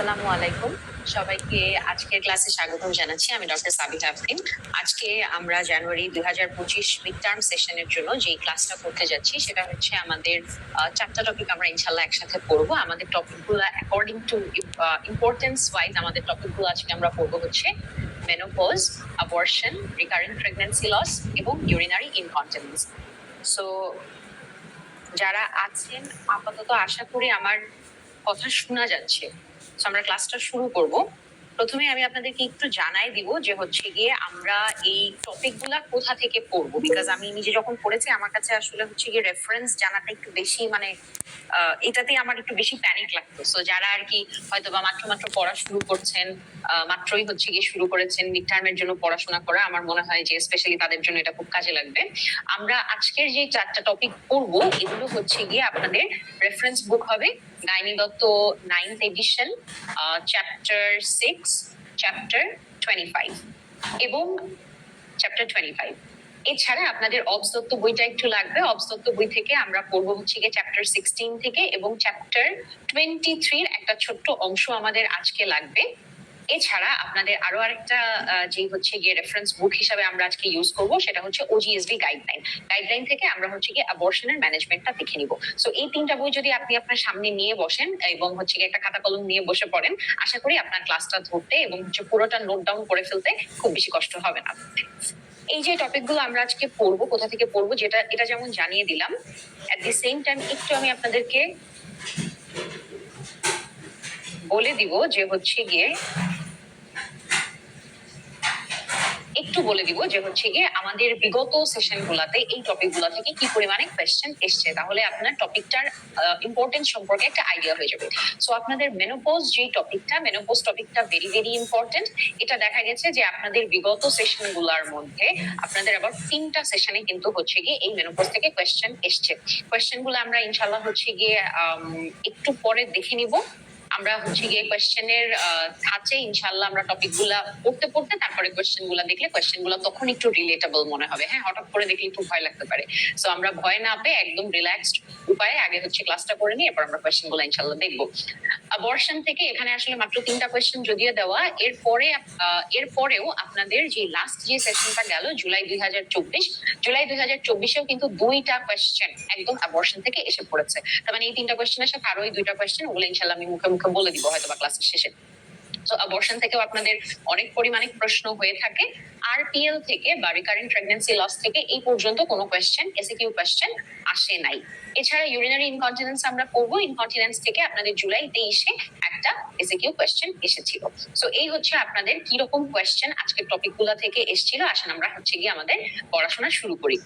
আসসালামু আলাইকুম সবাইকে আজকের ক্লাসে স্বাগতম জানাচ্ছি। আমি ডক্টর সাবিতা আফরিন। আজকে আমরা জানুয়ারি 2025 মিড টার্ম সেশনের জন্য যে ক্লাসটা করতে যাচ্ছি সেটা হচ্ছে আমাদের চারটা টপিক আমরা ইনশাল্লাহ একসাথে পড়বো। আমাদের টপিকগুলো অ্যাকর্ডিং টু ইম্পর্টেন্স ওয়াইজ আমাদের টপিকগুলো আজকে আমরা পড়বো হচ্ছে menopause, abortion, recurrent pregnancy loss এবং ইউরিনারি ইনকন্টিনেন্স। সো যারা আছেন আপাতত আশা করি আমার কথা শোনা যাচ্ছে। আমরা ক্লাসটা শুরু করব। প্রথমে আমি আপনাদেরকে একটু জানাই দিব যে হচ্ছে গিয়ে আমরা এই টপিকগুলা কোথা থেকে পড়বো, বিকজ আমি নিজে যখন পড়েছি আমার কাছে আসলে হচ্ছে গিয়ে রেফারেন্স জানাটা একটু বেশি এটাতে আমার একটু বেশি প্যানিক লাগতো। সো যারা আর কি হয়তো বা মাত্র পড়া শুরু করছেন, মাত্রই হচ্ছে গিয়ে শুরু করেছেন মিড টার্মের জন্য পড়াশোনা করা, আমার মনে হয় যে স্পেশালি তাদের জন্য এটা খুব কাজে লাগবে। আমরা আজকের যে চারটা টপিক পড়বো এগুলো হচ্ছে গিয়ে আপনাদের রেফারেন্স বুক হবে gynae Dutta 9th edition, chapter 6, chapter 25 এবং চ্যাপ্টার 25। এছাড়া আপনাদের অবস দত্ত বইটা একটু লাগবে। অবস দত্ত বই থেকে আমরা পড়বো হচ্ছে গিয়ে চ্যাপ্টার 16 থেকে এবং চ্যাপ্টার 23 একটা ছোট্ট অংশ আমাদের আজকে লাগবে। এছাড়া আপনাদের আরো আরেকটা যে হচ্ছে গিয়ে রেফারেন্স বুক হিসাবে আমরা আজকে ইউজ করব সেটা হচ্ছে ওজিএসডি গাইডলাইন থেকে আমরা হচ্ছে গিয়ে অ্যাবর্শনের ম্যানেজমেন্টটা দেখে নিব। সো এই তিনটা বই যদি আপনি আপনার সামনে নিয়ে বসেন এবং হচ্ছে গিয়ে একটা খাতা কলম নিয়ে বসে পড়েন, আশা করি আপনার ক্লাসটা ধরতে এবং হচ্ছে পুরোটা নোট ডাউন করে ফেলতে খুব বেশি কষ্ট হবে না। এই যে টপিকগুলো আমরা আজকে পড়বো, কোথা থেকে পড়বো এটা যেমন জানিয়ে দিলাম, এট দি সেম টাইম একটু আমি আপনাদেরকে বলে দিব যে হচ্ছে গিয়ে আমাদের বিগত সেশন গুলাতে এই টপিক গুলা থেকে কি পরিমাণে কোয়েশ্চেন এসছে, তাহলে আপনার টপিকটার ইম্পর্টেন্স সম্পর্কে একটা আইডিয়া হয়ে যাবে। সো আপনাদের মেনোপজ যে মেনোপজ টপিকটা ভেরি ভেরি ইম্পর্টেন্ট। এটা দেখা গেছে যে আপনাদের বিগত সেশন গুলার মধ্যে আপনাদের আবার 3টা সেশনে কিন্তু হচ্ছে গিয়ে এই মেনোপজ থেকে কোয়েশ্চেন এসছে। কোয়েশ্চেন গুলো আমরা ইনশাল্লাহ হচ্ছে গিয়ে একটু পরে দেখে নিব। আমরা হচ্ছে গিয়ে কোয়েশ্চেনের ধাঁচে ইনশাল্লাহ আমরা টপিক গুলা পড়তে পড়তে তারপরে কোয়েশ্চেন গুলা দেখলে কোয়েশ্চেন গুলা তখন একটু রিলেটেবল মনে হবে। হ্যাঁ, হঠাৎ করে দেখলে একটু ভয় লাগতে পারে। সো আমরা ভয় না পেয়ে একদম রিল্যাক্সড উপায়ে আগে হচ্ছে ক্লাসটা করে নিই, এরপর আমরা কোয়েশ্চেন গুলা ইনশাল্লাহ দেখবো। অ্যাবর্শন থেকে এখানে আসলে মাত্র 3টা কোয়েশ্চেন যদিও দেওয়া, এরপরেও আপনাদের যে লাস্ট যে সেশনটা গেল জুলাই 2024 কিন্তু 2টা কোয়েশ্চেন একদম অ্যাবর্শন থেকে এসে পড়েছে। তার মানে এই 3টা কোয়েশ্চেনের সাথে আরো এই 2টা কোয়েশ্চেন, ওগুলো ইনশাল্লাহ আমি মুখে মুখে বলে দিব হয়তো বা ক্লাসের শেষে। তো অ্যাবর্শন থেকেও আপনাদের অনেক পরিমাণে প্রশ্ন হয়ে থাকে। আরপিএল থেকে বা রিকারেন্ট প্রেগন্যান্সি লস থেকে এই পর্যন্ত কোনো কোয়েশ্চেন, এসিকিউ কোয়েশ্চেন আসে নাই। এছাড়া ইউরিনারি ইনকন্টিনেন্স আমরা পড়বো। ইনকন্টিনেন্স থেকে আপনাদের জুলাই 23 একটা এসিকিউ কোয়েশ্চেন এসেছিল। সো এই হচ্ছে আপনাদের কি রকম কোয়েশ্চেন আজকের টপিকগুলো থেকে এসেছিল। আসেন আমরা হচ্ছে গিয়ে আমাদের পড়াশোনা শুরু করি।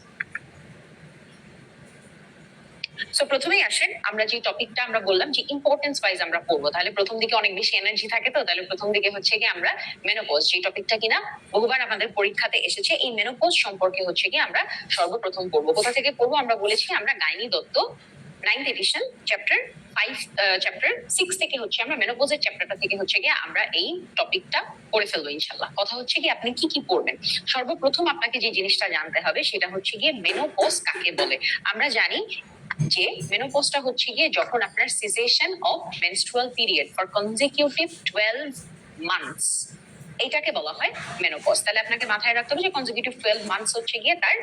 সো প্রথমেই আসেন আমরা যে টপিকটা আমরা বললাম যে ইম্পর্টেন্স ওয়াইজ আমরা পড়বো, তাহলে প্রথম দিকে অনেক বেশি এনার্জি থাকে, তো তাহলে প্রথম দিকে হচ্ছে কি আমরা মেনোপজ যে টপিকটা কিনা বহুবার আমাদের পরীক্ষাতে এসেছে, এই মেনোপজ সম্পর্কে হচ্ছে কি আমরা সর্বপ্রথম পড়বো। কোথা থেকে পড়বো আমরা বলেছি আমরা gynae Dutta 9th edition chapter 6 থেকে হচ্ছে আমরা মেনোপজের চ্যাপ্টারটা থেকে হচ্ছে গিয়ে আমরা এই টপিকটা পড়ে ফেলবো ইনশাল্লাহ। কথা হচ্ছে কি আপনি কি পড়বেন। সর্বপ্রথম আপনাকে যে জিনিসটা জানতে হবে সেটা হচ্ছে গিয়ে মেনোপজ কাকে বলে। আমরা জানি যে মেনোপজটা হচ্ছে গিয়ে যখন আপনার সিসেশন of menstrual period for consecutive 12 months, এটাকে বলা হয় মেনোপজ। তাহলে আপনাকে মাথায় রাখতে হবে যে কনজিকিউটিভ 12 মান্থস হচ্ছে গিয়ে তার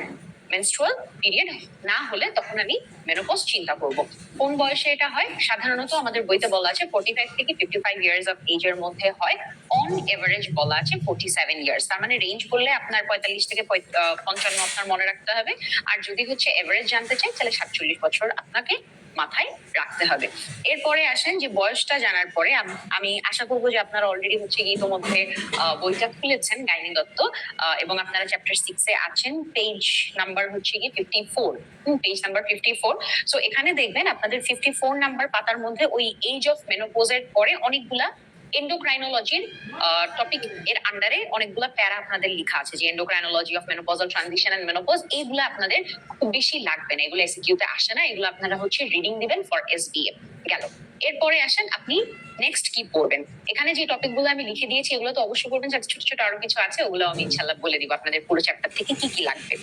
মেনস্ট্রুয়াল পিরিয়ড না হলে তখন আমি মেনোপজ চিন্তা করব। কোন বয়সে এটা হয়? সাধারণত আমাদের বইতে বলা আছে 45 থেকে 55 ইয়ার্স অফ এজের মধ্যে হয়। অন এভারেজ বলা আছে 47 ইয়ার্স। তার মানে রেঞ্জ বললে আপনার 45 থেকে 55 আপনার মনে রাখতে হবে। আর যদি হচ্ছে এভারেজ জানতে চাই তাহলে 47 বছর আপনাকে মাথায় রাখতে হবে। এরপরে আসেন যে বয়সটা জানার পরে আমি আশা করবো যে আপনারা অলরেডি হচ্ছে গিয়ে ইতোমধ্যে বইটা খুলেছেন গাইনি দত্ত এবং আপনারা চ্যাপ্টার 6 আছেন। পেজ নাম্বার হচ্ছে গিয়ে 54, পেজ নাম্বার 54। সো এখানে দেখবেন আপনাদের 54 নাম্বার পাতার মধ্যে ওই এজ অফ মেনোপজের পরে অনেকগুলা এন্ডোক্রাইনোলজির টপিক এর আন্ডারে অনেকগুলা প্যারা আপনাদের লেখা আছে, যে endocrinology of menopausal transition and menopause. এইগুলো আপনাদের খুব বেশি লাগবে না, এগুলো এসকিউতে আসে না, এগুলো আপনারা হচ্ছে রিডিং দিবেন ফর এসবিএ গেল। এরপরে আসেন আপনি নেক্সট কি পড়বেন। এখানে যে টপিকগুলো আমি লিখে দিয়েছি এগুলো তো অবশ্যই পড়বেন, যাতে ছোট ছোট আরো কিছু আছে ওগুলো আমি ইনশাল্লাহ বলে দিব আপনাদের পুরো চ্যাপ্টার থেকে কি কি লাগবে।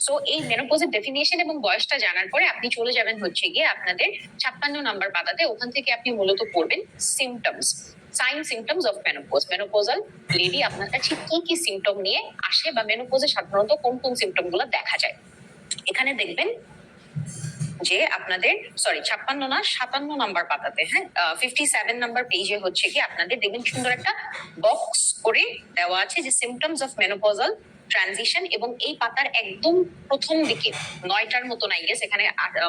সো এই মেনোপজের ডেফিনিশন এবং বয়সটা জানার পরে আপনি চলে যাবেন হচ্ছে গিয়ে আপনাদের 56 নাম্বার পাতাতে। ওখান থেকে আপনি মূলত পড়বেন symptoms, sign symptoms of menopause. Menopausal lady আপনার কাছে কি কি সিমটম নিয়ে আসে বা মেনোপজে সাধারণত কোন কোন সিমটম গুলো দেখা যায়। এখানে দেখবেন যে আপনাদের 57 নাম্বার পাতাতে, হ্যাঁ 57 নাম্বার পেজে হচ্ছে কি আপনাদের দেখবেন সুন্দর একটা বক্স করে দেওয়া আছে যে সিমটমস অফ মেনোপজাল ট্রানজিশন, এবং এই পাতার একদম প্রথম দিকে 9টার মতন আই গেস এখানে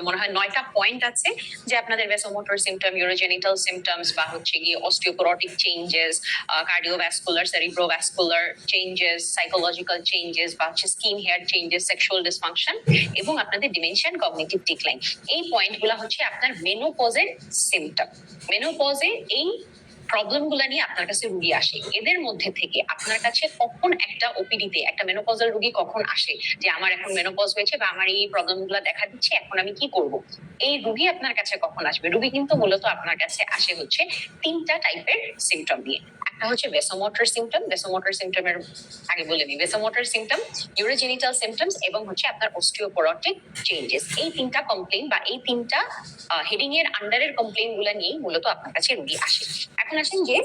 মনে হয় 9টা পয়েন্ট আছে যে আপনাদের ভেসোমোটর সিমটম, ইউরোজেনিটাল সিমটমস বা হচ্ছে গিয়ে osteoporotic changes, cardiovascular, cerebrovascular changes, psychological changes বা হচ্ছে skin hair changes, sexual dysfunction এবং আপনাদের ডিমেনশন, কগনিটিভ ডিক্লাইন। এই পয়েন্টগুলো হচ্ছে আপনার মেনোপজের সিমটম। মেনোপজে এই প্রবলেম গুলা নিয়ে আপনার কাছে রুগী আসে। এদের মধ্যে থেকে আপনার কাছে কখন একটা ওপিডিতে একটা মেনোপজাল রুগী কখন আসে যে আমার এখন মেনোপজ হয়েছে বা আমার এই প্রবলেম গুলা দেখা দিচ্ছে, এখন আমি কি করব, এই রুগী আপনার কাছে কখন আসবে? রুগী কিন্তু মূলত আপনার কাছে আসে হচ্ছে 3টা টাইপের সিমটম নিয়ে। একটা হচ্ছে ভেসোমোটর সিমটম, ভেসোমোটর সিমটমের আগে বলে নিই, ভেসোমোটর সিমটম, ইউরোজেনিটাল সিমটমস এবং হচ্ছে আপনার অস্টিওপোরোটিক চেঞ্জেস। এই 3টা কমপ্লেইন বা এই 3টা হেডিং এর আন্ডারের কমপ্লেইন গুলা নিয়ে মূলত আপনার কাছে রুগী আসে। এখন আসেন যে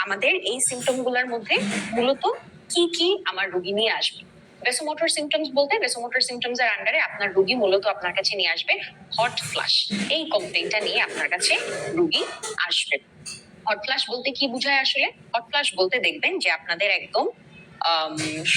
আমাদের এই সিমটম গুলার মধ্যে মূলত কি কি আমার রুগী নিয়ে আসবে। ভেসোমোটর সিমটমস বলতে ভেসোমোটর সিমটমস এর আন্ডারে আপনার রুগী মূলত আপনার কাছে নিয়ে আসবে হট ফ্লাশ। এই কমপ্লেইনটা নিয়ে আপনার কাছে রুগী আসবে। হট ফ্লাশ বলতে কি বোঝায় আসলে? হট ফ্লাশ বলতে দেখবেন যে আপনাদের একদম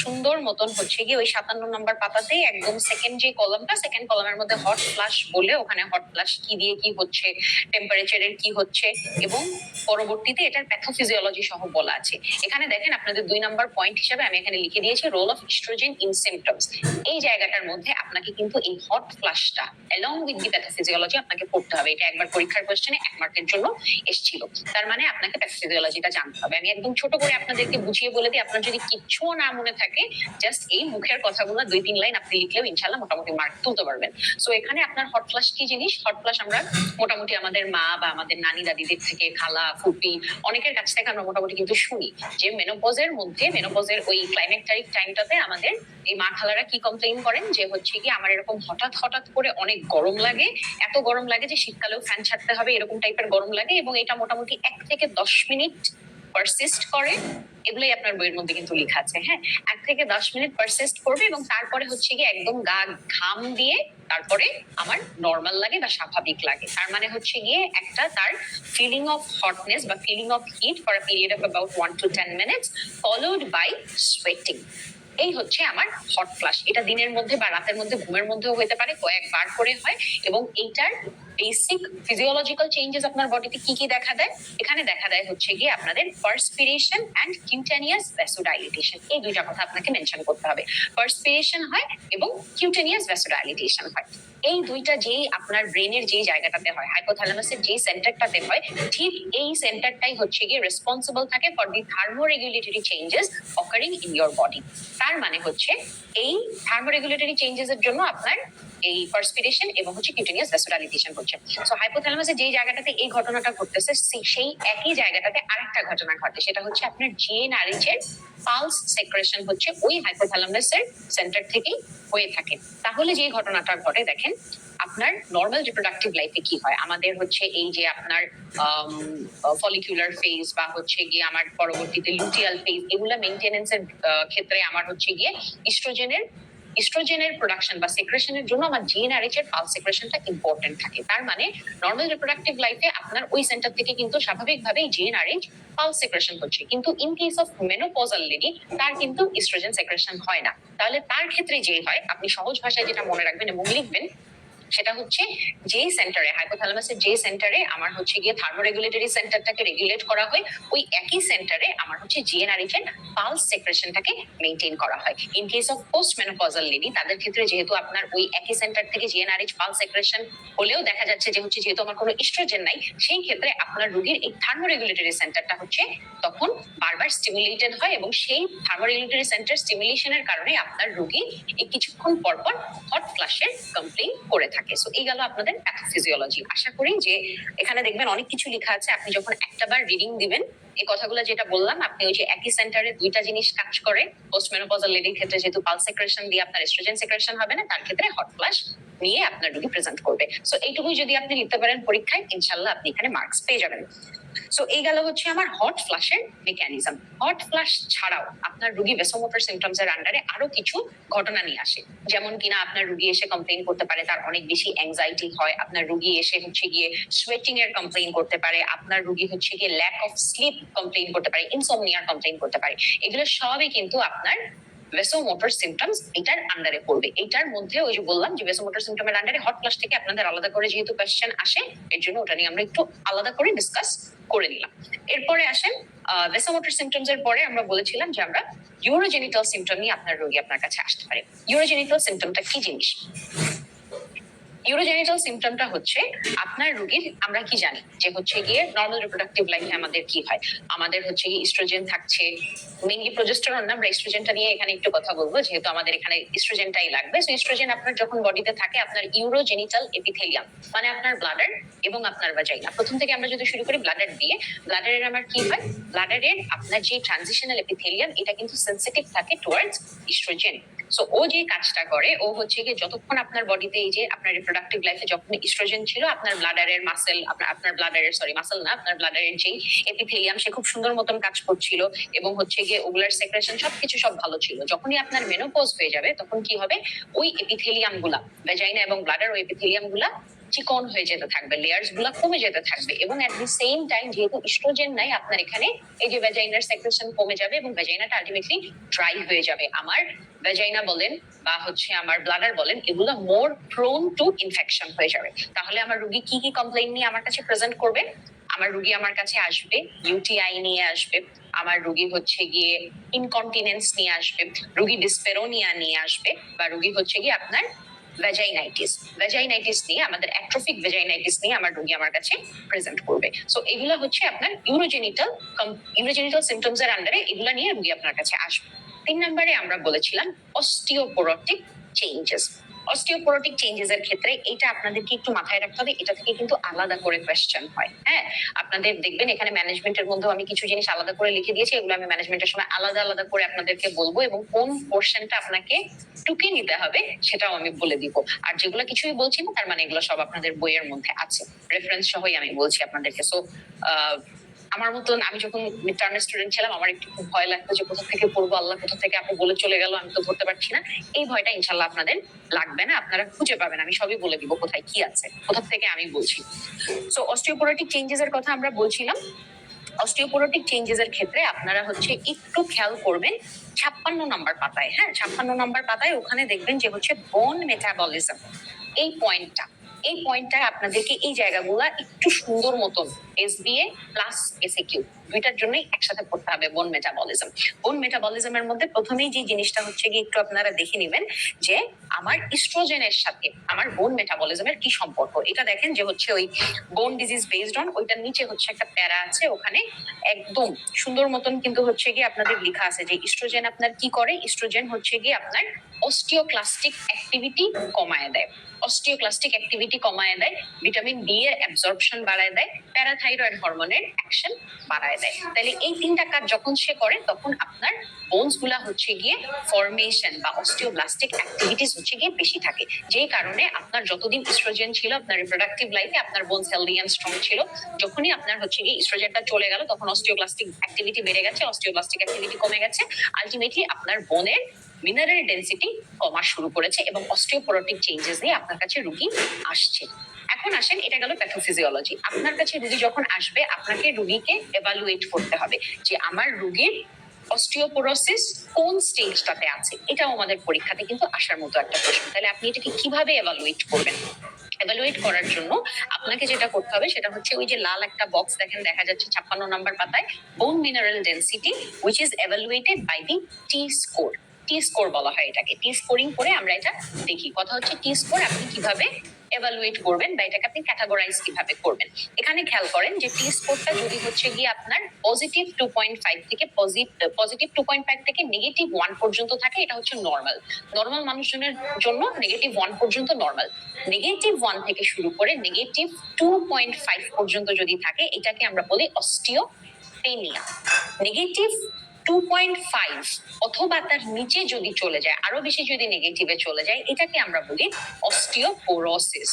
সুন্দর মতন হচ্ছে কি ওই 57 নম্বর পাতাতে একদম সেকেন্ড যে কলামটা, সেকেন্ড কলামের মধ্যে হট ফ্লাশ বলে ওখানে হট ফ্লাশ কি দিয়ে কি হচ্ছে, টেম্পারেচারের কি হচ্ছে এবং পরবর্তীতে এটার প্যাথোফিজিওলজি সহ বলা আছে। এখানে দেখেন আপনাদের 2 নাম্বার পয়েন্ট হিসেবে আমি এখানে লিখে দিয়েছি role of estrogen in symptoms. এই জায়গাটার মধ্যে আপনাকে কিন্তু এই হট ফ্লাশটা অ্যালং উইথ দি প্যাথোফিজিওলজি আপনাকে পড়তে হবে। এটা একবার পরীক্ষার কোশ্চেনে 1 মার্কের জন্য এসেছিল। তার মানে আপনাকে প্যাথোফিজিওলজিটা জানতে হবে। আমি একদম ছোট করে আপনাদেরকে বুঝিয়ে বলে দিই, আপনার যদি কিচ্ছু না মনে থাকে জাস্ট এই মুখের কথাগুলো 2-3 লাইন আপনি লিখলেও ইনশাআল্লাহ মোটামুটি মার্ক তুলতে পারবেন। সো এখানে আপনার হট ফ্লাশ কি জিনিস? হট ফ্লাশ আমরা মোটামুটি আমাদের মা বা আমাদের নানি দাদিদের থেকে, খালা ফুপি অনেকের কাছ থেকে আমরা মোটামুটি কিন্তু শুনি যে মেনোপজের মধ্যে, মেনোপজের ওই ক্লাইমেক্টারিক টাইমটাতে আমাদের এই মা খালারা কি কমপ্লেইন করেন যে হচ্ছে কি আমার এরকম হঠাৎ হঠাৎ করে অনেক গরম লাগে, এত গরম লাগে যে শীতকালেও ফ্যান ছাড়তে হবে, এরকম টাইপের গরম লাগে এবং এটা মোটামুটি 1 থেকে 10 মিনিট পারসিস্ট করে। এগুলোই আপনার বইয়ের মধ্যে কিন্তু লেখা আছে। হ্যাঁ, 1 থেকে 10 মিনিট পারসিস্ট করবে এবং তারপরে হচ্ছে কি একদম গা ঘাম দিয়ে তারপরে আমার নর্মাল লাগে বা স্বাভাবিক লাগে। তার মানে হচ্ছে গিয়ে একটা তার ফিলিং অফ হটনেস বা feeling of heat for a period of about 1 to 10 minutes followed by sweating. এই হচ্ছে আমার হট ফ্লাশ। এটা দিনের মধ্যে বা রাতের মধ্যে ঘুমের মধ্যেও হতে পারে, কয়েকবার করে হয় এবং এইটার বেসিক ফিজিওলজিক্যাল চেঞ্জেস আপনার বডিতে কি কি দেখা দেয়? এখানে দেখা দেয় হচ্ছে গিয়ে আপনাদের পার্সপিরেশন এন্ড কিউটেনিয়াস ভ্যাসোডাইলিটেশন। এই দুইটা কথা আপনাকে মেনশন করতে হবে। পার্সপিরেশন হয় এবং কিউটেনিয়াস ভ্যাসোডাইলিটেশন হয়। এই দুইটা যেই আপনার ব্রেনের যে জায়গাটাতে হয়, হাইপোথ্যালামাসের যে সেন্টারটাতে হয়, ঠিক এই সেন্টারটাই হচ্ছে গিয়ে রেসপন্সিবল থাকে for the thermoregulatory changes occurring in your body. তার মানে হচ্ছে এই থার্মোরেগুলেটরি চেঞ্জেস এর জন্য আপনার এই পার্সপিরেশন এবং হচ্ছে কিউটেনিয়াস ভ্যাসোডাইলিটেশন হচ্ছে। সো হাইপোথ্যালামাসে যে জায়গাটাতে এই ঘটনাটা ঘটতেছে সেই একই জায়গাটাতে আরেকটা ঘটনা ঘটে, সেটা হচ্ছে আপনার জিএনআরএইচ এর পালস সেক্রেশন হচ্ছে ওই হাইপোথ্যালামাসের সেন্টার থেকেই হয়ে থাকে। তাহলে যে ঘটনাটা ঘটে দেখেন আপনার নর্মাল রিপ্রোডাক্টিভ লাইফে কি হয়, আমাদের হচ্ছে এই যে আপনার ফলিকুলার ফেজ বা হচ্ছে গিয়ে আমার পরবর্তীতে লুটিয়াল ফেজ, এগুলা মেইনটেনেন্সের ক্ষেত্রে আমার হচ্ছে গিয়ে ইস্ট্রোজেনের প্রোডাকশন বা সেক্রেশনের জন্য আমার জিএনআরএইচ এর পালস সেক্রেশনটা ইম্পর্টেন্ট থাকে। তার মানে নর্মাল রিপ্রোডাক্টিভ লাইফে আপনার ওই সেন্টার থেকে কিন্তু স্বাভাবিকভাবেই জিএনআরএইচ পালস সেক্রেশন হচ্ছে, কিন্তু in case of menopausal lady তার কিন্তু ইস্ট্রোজেন সেক্রেশন হয় না। তাহলে তার ক্ষেত্রে যে হয়, আপনি সহজ ভাষায় যেটা মনে রাখবেন এবং লিখবেন সেটা হচ্ছে যে সেন্টারে হাইপোথ্যালামাসের যে সেন্টারে আমার হচ্ছে গিয়ে থার্মোরেগুলেটরি সেন্টারটাকে রেগুলেট করা হয়, ওই একই সেন্টারে আমার হচ্ছে জিএনআরএইচ এর পালস সেক্রেশনটাকে মেইনটেইন করা হয়। In case of post menopausal lady তাদের ক্ষেত্রে যেহেতু আপনার ওই একই সেন্টার থেকে জিএনআরএইচ পালস সেক্রেশন হলেও দেখা যাচ্ছে যে হচ্ছে যেহেতু আমার কোনো ইস্ট্রোজেন নাই, সেই ক্ষেত্রে আপনার রোগীর এই থার্মোরেগুলেটরি সেন্টারটা হচ্ছে তখন বারবার স্টিমুলেটেড হয় এবং সেই থার্মোরেগুলেটরি সেন্টার স্টিমুলেশনের কারণে আপনার রোগী এই কিছুক্ষণ পর পর হট ফ্লাশের কমপ্লেইন করে থাকে। থাকে। সো এই গেল আপনাদের প্যাথোফিজিওলজি। আশা করি যে এখানে দেখবেন অনেক কিছু লেখা আছে, আপনি যখন একটাবার রিডিং দিবেন এই কথাগুলো যেটা বললাম, আপনি ওই যে একই সেন্টারে দুইটা জিনিস কাজ করে। পোস্টমেনোপজাল লেডির ক্ষেত্রে যেহেতু পালস সেক্রেশন দিয়ে আপনার এস্ট্রোজেন সেক্রেশন হবে না, তার ক্ষেত্রে হট ফ্লাশ নিয়ে আপনার রোগী প্রেজেন্ট করবে। সো এইটুকুই যদি আপনি লিখতে পারেন পরীক্ষায়, ইনশাল্লাহ আপনি এখানে মার্কস পেয়ে যাবেন। সো এই গেল হচ্ছে আমার হট ফ্লাশের মেকানিজম। হট ফ্লাশ ছাড়াও আপনার রোগী ভেসোমোটর সিমটমস এর আন্ডারে আরো কিছু ঘটনা নিয়ে আসে, যেমন কিনা আপনার রোগী এসে কমপ্লেইন করতে পারে তার অনেক বেশি অ্যাংজাইটি হয়, আপনার রোগী এসে হচ্ছে গিয়ে সোয়েটিং এর কমপ্লেইন করতে পারে, আপনার রোগী হচ্ছে গিয়ে ল্যাক অফ স্লিপ কমপ্লেইন করতে পারে, ইনসোমনিয়ার কমপ্লেইন করতে পারে। এগুলো সবই কিন্তু আপনার ভেসোমোটর সিমটমস এটার আন্ডারে পড়বে। এটার মধ্যে ওই যে বললাম যে ভেসোমোটর সিমটমের আন্ডারে হট ফ্লাশ থেকে আপনাদের আলাদা করে যেহেতু কোয়েশ্চেন আসে, এর জন্য ওটা নিয়ে আমরা একটু আলাদা করে ডিসকাস করে নিলাম। এরপরে আসেন ভেসোমোটর সিমটমস এর পরে আমরা বলেছিলাম যে আমরা ইউরোজেনিটাল সিমটম নিয়ে আপনার রোগী আপনার কাছে আসতে পারে। ইউরোজেনিটাল সিমটমটা কি জিনিস? ইউরোজেনিটাল সিমটমটা হচ্ছে আপনার রোগীর, আমরা কি জানি যে হচ্ছে গিয়ে নর্মাল রিপ্রোডাক্টিভ লাইফে আমাদের কি হয়, আমাদের হচ্ছে গিয়ে ইস্ট্রোজেন থাকছে, মেইনলি প্রোজেস্টেরন না, আমরা ইস্ট্রোজেনটা নিয়ে এখানে একটু কথা বলবো যেহেতু আমাদের এখানে ইস্ট্রোজেনটাই লাগবে। সো ইস্ট্রোজেন আপনার যখন বডিতে থাকে, আপনার ইউরোজেনিটাল এপিথেলিয়াম মানে আপনার ব্লাডার এবং আপনার ভাজাইনা, প্রথম থেকে আমরা যদি শুরু করি ব্লাডার দিয়ে, ব্লাডারের আমার কি হয়, ব্লাডারের আপনার যে ট্রানজিশনাল এপিথেলিয়াম এটা কিন্তু সেনসিটিভ থাকে টুয়ার্ডস ইস্ট্রোজেন। সো ও যে কাজটা করে, ও হচ্ছে গিয়ে যতক্ষণ আপনার বডিতে এই যে আপনার রিপ্রোডাক্টিভ লাইফে যখন ইস্ট্রোজেন ছিল, আপনার ব্লাডারের মাসেল, আপনার ব্লাডারের মাসেল না, আপনার ব্লাডারের যেই এপিথেলিয়াম সে খুব সুন্দর মতন কাজ করছিল এবং হচ্ছে গিয়ে ওগুলার সেক্রেশন সবকিছু সব ভালো ছিল। যখনই আপনার মেনোপজ হয়ে যাবে তখন কি হবে, ওই এপিথেলিয়াম গুলা, ভ্যাজাইনা এবং ব্লাডার, ওই এপিথেলিয়াম গুলা চিকন হয়ে যেতে থাকবে, লেয়ার্স গুলা কমে যেতে থাকবে, এবং এট দি সেম টাইম যেহেতু ইস্ট্রোজেন নাই আপনার এখানে, এই যে ভ্যাজাইনার সেক্রেশন কমে যাবে এবং ভ্যাজাইনাটা আলটিমেটলি ড্রাই হয়ে যাবে। আমার ভ্যাজাইনা বলেন বা হচ্ছে আমার ব্লাডার বলেন, এগুলো মোর প্রোন টু ইনফেকশন হয়ে যাবে। তাহলে আমার রোগী কি কি কমপ্লেইন নিয়ে আমার কাছে প্রেজেন্ট করবে? আমার রোগী আমার কাছে আসবে ইউটিআই নিয়ে আসবে, আমার রোগী হচ্ছে গিয়ে ইনকন্টিনেন্স নিয়ে আসবে, রোগী ডিসপেরোনিয়া নিয়ে আসবে, বা রোগী হচ্ছে গিয়ে আপনার ভ্যাজাইনাইটিস নিয়ে, আমাদের অ্যাট্রোফিক ভ্যাজাইনাইটিস নিয়ে আমার রোগী আমার কাছে প্রেজেন্ট করবে। সো এগুলো হচ্ছে আপনার ইউরোজেনিটাল সিমটমস এর আন্ডারে, এগুলো নিয়ে রোগী আপনার কাছে আসবে। 3 নম্বরে আমরা বলেছিলাম অস্টিওপোরোটিক চেঞ্জেস। অস্টিওপোরোটিক চেঞ্জেস এর ক্ষেত্রে এটা আপনাদেরকে একটু মাথায় রাখতে হবে, এটা থেকে কিন্তু আলাদা করে কোয়েশ্চেন হয়। হ্যাঁ, আপনাদের দেখবেন এখানে ম্যানেজমেন্টের মধ্যেও আমি কিছু জিনিস আলাদা করে লিখে দিয়েছি, এগুলো আমি ম্যানেজমেন্টের সময় আলাদা আলাদা করে আপনাদেরকে বলবো, এবং কোন পোর্শনটা আপনাকে টুকে নিতে হবে সেটাও আমি বলে দিব। আর যেগুলো কিছুই বলছি না তার মানে এগুলো সব আপনাদের বইয়ের মধ্যে আছে, রেফারেন্স সহই আমি বলছি আপনাদেরকে। সো আমার মতন আমি যখন মিড টার্মের স্টুডেন্ট ছিলাম, আমার একটু খুব ভয় লাগতো যে কোথা থেকে পড়বো, আল্লাহ কোথা থেকে আপনি বলে চলে গেল, আমি তো ধরতে পারছি না। এই ভয়টা ইনশাল্লাহ আপনাদের লাগবে না, আপনারা খুঁজে পাবেন, আমি সবই বলে দিব কোথায় কি আছে, কোথা থেকে আমি বলছি। সো অস্টিওপোরোটিক চেঞ্জেস এর কথা আমরা বলছিলাম। অস্টিওপোরোটিক চেঞ্জেস এর ক্ষেত্রে আপনারা হচ্ছে একটু খেয়াল করবেন 56 নম্বর পাতায়। হ্যাঁ, 56 নম্বর পাতায় ওখানে দেখবেন যে হচ্ছে বোন মেটাবলিজম, এই পয়েন্টটা আপনাদেরকে এই জায়গাগুলা একটু সুন্দর মতন এসবিএ প্লাস এসএকিউ দুইটার জন্যই একসাথে পড়তে হবে। বোন মেটাবলিজমের মধ্যে প্রথমেই যে জিনিসটা হচ্ছে গিয়ে একটু আপনারা দেখে নেবেন যে আমার ইস্ট্রোজেনের সাথে আমার বোন মেটাবলিজমের কি সম্পর্ক। এটা দেখেন যে হচ্ছে ওই বোন ডিজিজ বেসড অন, ওইটার নিচে হচ্ছে একটা প্যারা আছে, ওখানে একদম সুন্দর মতন কিন্তু হচ্ছে গিয়ে আপনাদের লেখা আছে যে ইস্ট্রোজেন আপনার কি করে। ইস্ট্রোজেন হচ্ছে গিয়ে আপনার অস্টিওক্লাস্টিক অ্যাক্টিভিটি কমায় দেয়, অস্টিওক্লাস্টিক অ্যাক্টিভিটি কমায় দেয়, ভিটামিন ডি এর অ্যাবজর্পশন বাড়ায় দেয়, প্যারাথাইরয়েড হরমোনের অ্যাকশন বাড়ায় দেয়। তাহলে এই 3টা কাজ যখন সে করে তখন আপনার বোনস গুলা হচ্ছে গিয়ে ফরমেশন বা অস্টিওব্লাস্টিক অ্যাক্টিভিটিস হচ্ছে গিয়ে বেশি থাকে, যেই কারণে আপনার যতদিন ইস্ট্রোজেন ছিল আপনার রিপ্রোডাক্টিভ লাইফে আপনার বোনস হেলদি এন্ড স্ট্রং ছিল। যখনই আপনার হচ্ছে গিয়ে ইস্ট্রোজেনটা চলে গেল তখন অস্টিওব্লাস্টিক অ্যাক্টিভিটি বেড়ে গেছে, অস্টিওব্লাস্টিক অ্যাক্টিভিটি কমে গেছে, আলটিমেটলি আপনার বোনের মিনারেল ডেন্সিটি কমা শুরু করেছে এবং অস্টিওপোরোটিক চেঞ্জেস নিয়ে আপনার কাছে রোগী আসছে। এখন আসেন, এটা গেল প্যাথোফিজিওলজি। আপনার কাছে রোগী যখন আসবে আপনাকে রোগীকে এভালুয়েট করতে হবে যে আমার রোগীর অস্টিওপোরোসিস কোন স্টেজটাতে আছে। এটাও আমাদের পরীক্ষাতে কিন্তু আসার মতো একটা প্রশ্ন। তাহলে আপনি এটাকে কিভাবে এভালুয়েট করবেন? এভালুয়েট করার জন্য আপনাকে যেটা করতে হবে সেটা হচ্ছে ওই যে লাল একটা বক্স দেখেন দেখা যাচ্ছে 56 নম্বর পাতায়, bone mineral density which is evaluated by the T score বলা হয় এটাকে। টি স্কোরিং করে আমরা এটা দেখি। কথা হচ্ছে টি স্কোর আপনি কিভাবে এভালুয়েট করবেন বা এটাকে আপনি ক্যাটাগরাইজ কিভাবে করবেন। এখানে খেয়াল করেন যে টি স্কোরটা যদি হচ্ছে গিয়ে আপনার পজিটিভ 2.5 থেকে পজিটিভ 2.5 থেকে নেগেটিভ 1 পর্যন্ত থাকে, এটা হচ্ছে নর্মাল। নর্মাল মানুষজনের জন্য নেগেটিভ 1 পর্যন্ত নর্মাল। নেগেটিভ 1 থেকে শুরু করে নেগেটিভ 2.5 পর্যন্ত যদি থাকে, এটাকে আমরা বলি অস্টিওপেনিয়া। নেগেটিভ 2.5 অথবা তার নিচে যদি চলে যায়, আরো বেশি যদি নেগেটিভে চলে যায়, এটাকে আমরা বলি অস্টিওপোরোসিস।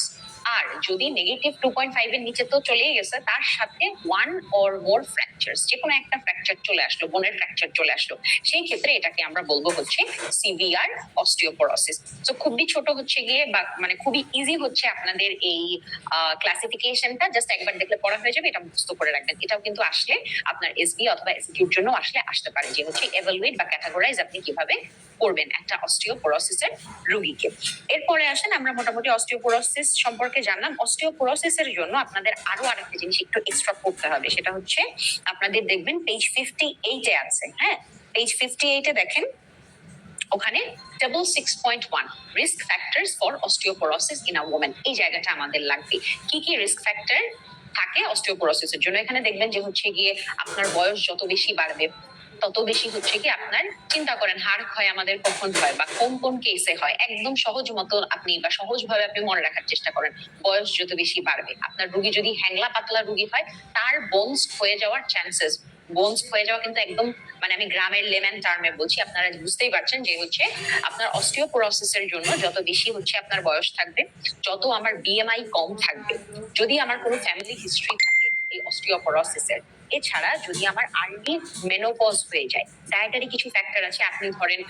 আর যদি নেগেটিভ 2.5 এর নিচে তো চলেই গেছে, তার সাথে 1 or more fractures, যে কোনো একটা ফ্র্যাকচার চলে আসলো, বোনের ফ্র্যাকচার চলে আসলো, সেই ক্ষেত্রে এটাকে আমরা বলবো হচ্ছে সিভিয়ার অস্টিওপোরোসিস। তো খুবই ছোট হচ্ছে গিয়ে বা মানে খুবই ইজি হচ্ছে আপনাদের এই ক্লাসিফিকেশনটা, জাস্ট একবার দেখলে পড়া হয়ে যাবে, এটা মুখস্থ করে রাখবেন। এটাও কিন্তু আসলে আপনার এসবি অথবা এসকিউর জন্য আসতে পারে, যে হচ্ছে এভালুয়েট বা ক্যাটাগরাইজ আপনি কিভাবে করবেন একটা অস্টিওপোরোসিসের রোগীকে। এরপরে আসেন, আমরা মোটামুটি অস্টিওপোরোসিস সম্পর্কে জানলাম। অস্টিওপোরোসিসের জন্য আপনাদের আরো আরেকটা জিনিস একটু এক্সট্রা করতে হবে, সেটা হচ্ছে আপনাদের দেখবেন পেজ 58 এ আছে। হ্যাঁ, পেজ 58 এ দেখেন, ওখানে table 6.1 risk factors for osteoporosis in a woman, এই জায়গাটা আমাদের লাগবে। কি কি রিস্ক ফ্যাক্টর থাকে অস্টিওপোরোসিসের জন্য? এখানে দেখবেন যে হচ্ছে গিয়ে আপনার বয়স যত বেশি বাড়বে, তত বেশি হচ্ছে কি আপনার, চিন্তা করেন হাড় ক্ষয় আমাদের কখন হয় বা কোন কোন কেসে হয়, একদম সহজ মতো আপনি বা সহজভাবে আপনি মনে রাখার চেষ্টা করেন। বয়স যত বেশি বাড়বে, আপনার রোগী যদি হ্যাংলা পাতলা রোগী হয়, তার বোনস ক্ষয়ে যাওয়ার চান্সেস, বোনস ক্ষয়ে যাওয়া কিন্তু একদম মানে আমি গ্রামের লেম্যান টার্মে বলছি, আপনারা বুঝতেই পারছেন যে হচ্ছে আপনার অস্টিওপোরোসিসের জন্য যত বেশি হচ্ছে আপনার বয়স থাকবে, যত আমার বিএমআই কম থাকবে, যদি আমার কোনো ফ্যামিলি হিস্ট্রি থাকে এই অস্টিওপোরোসিসের, এছাড়া যদি আমার আর্লি মেনোপজ হয়ে যায়, ডায়েটারি কিছু ফ্যাক্টর আছে, আপনি ধরেন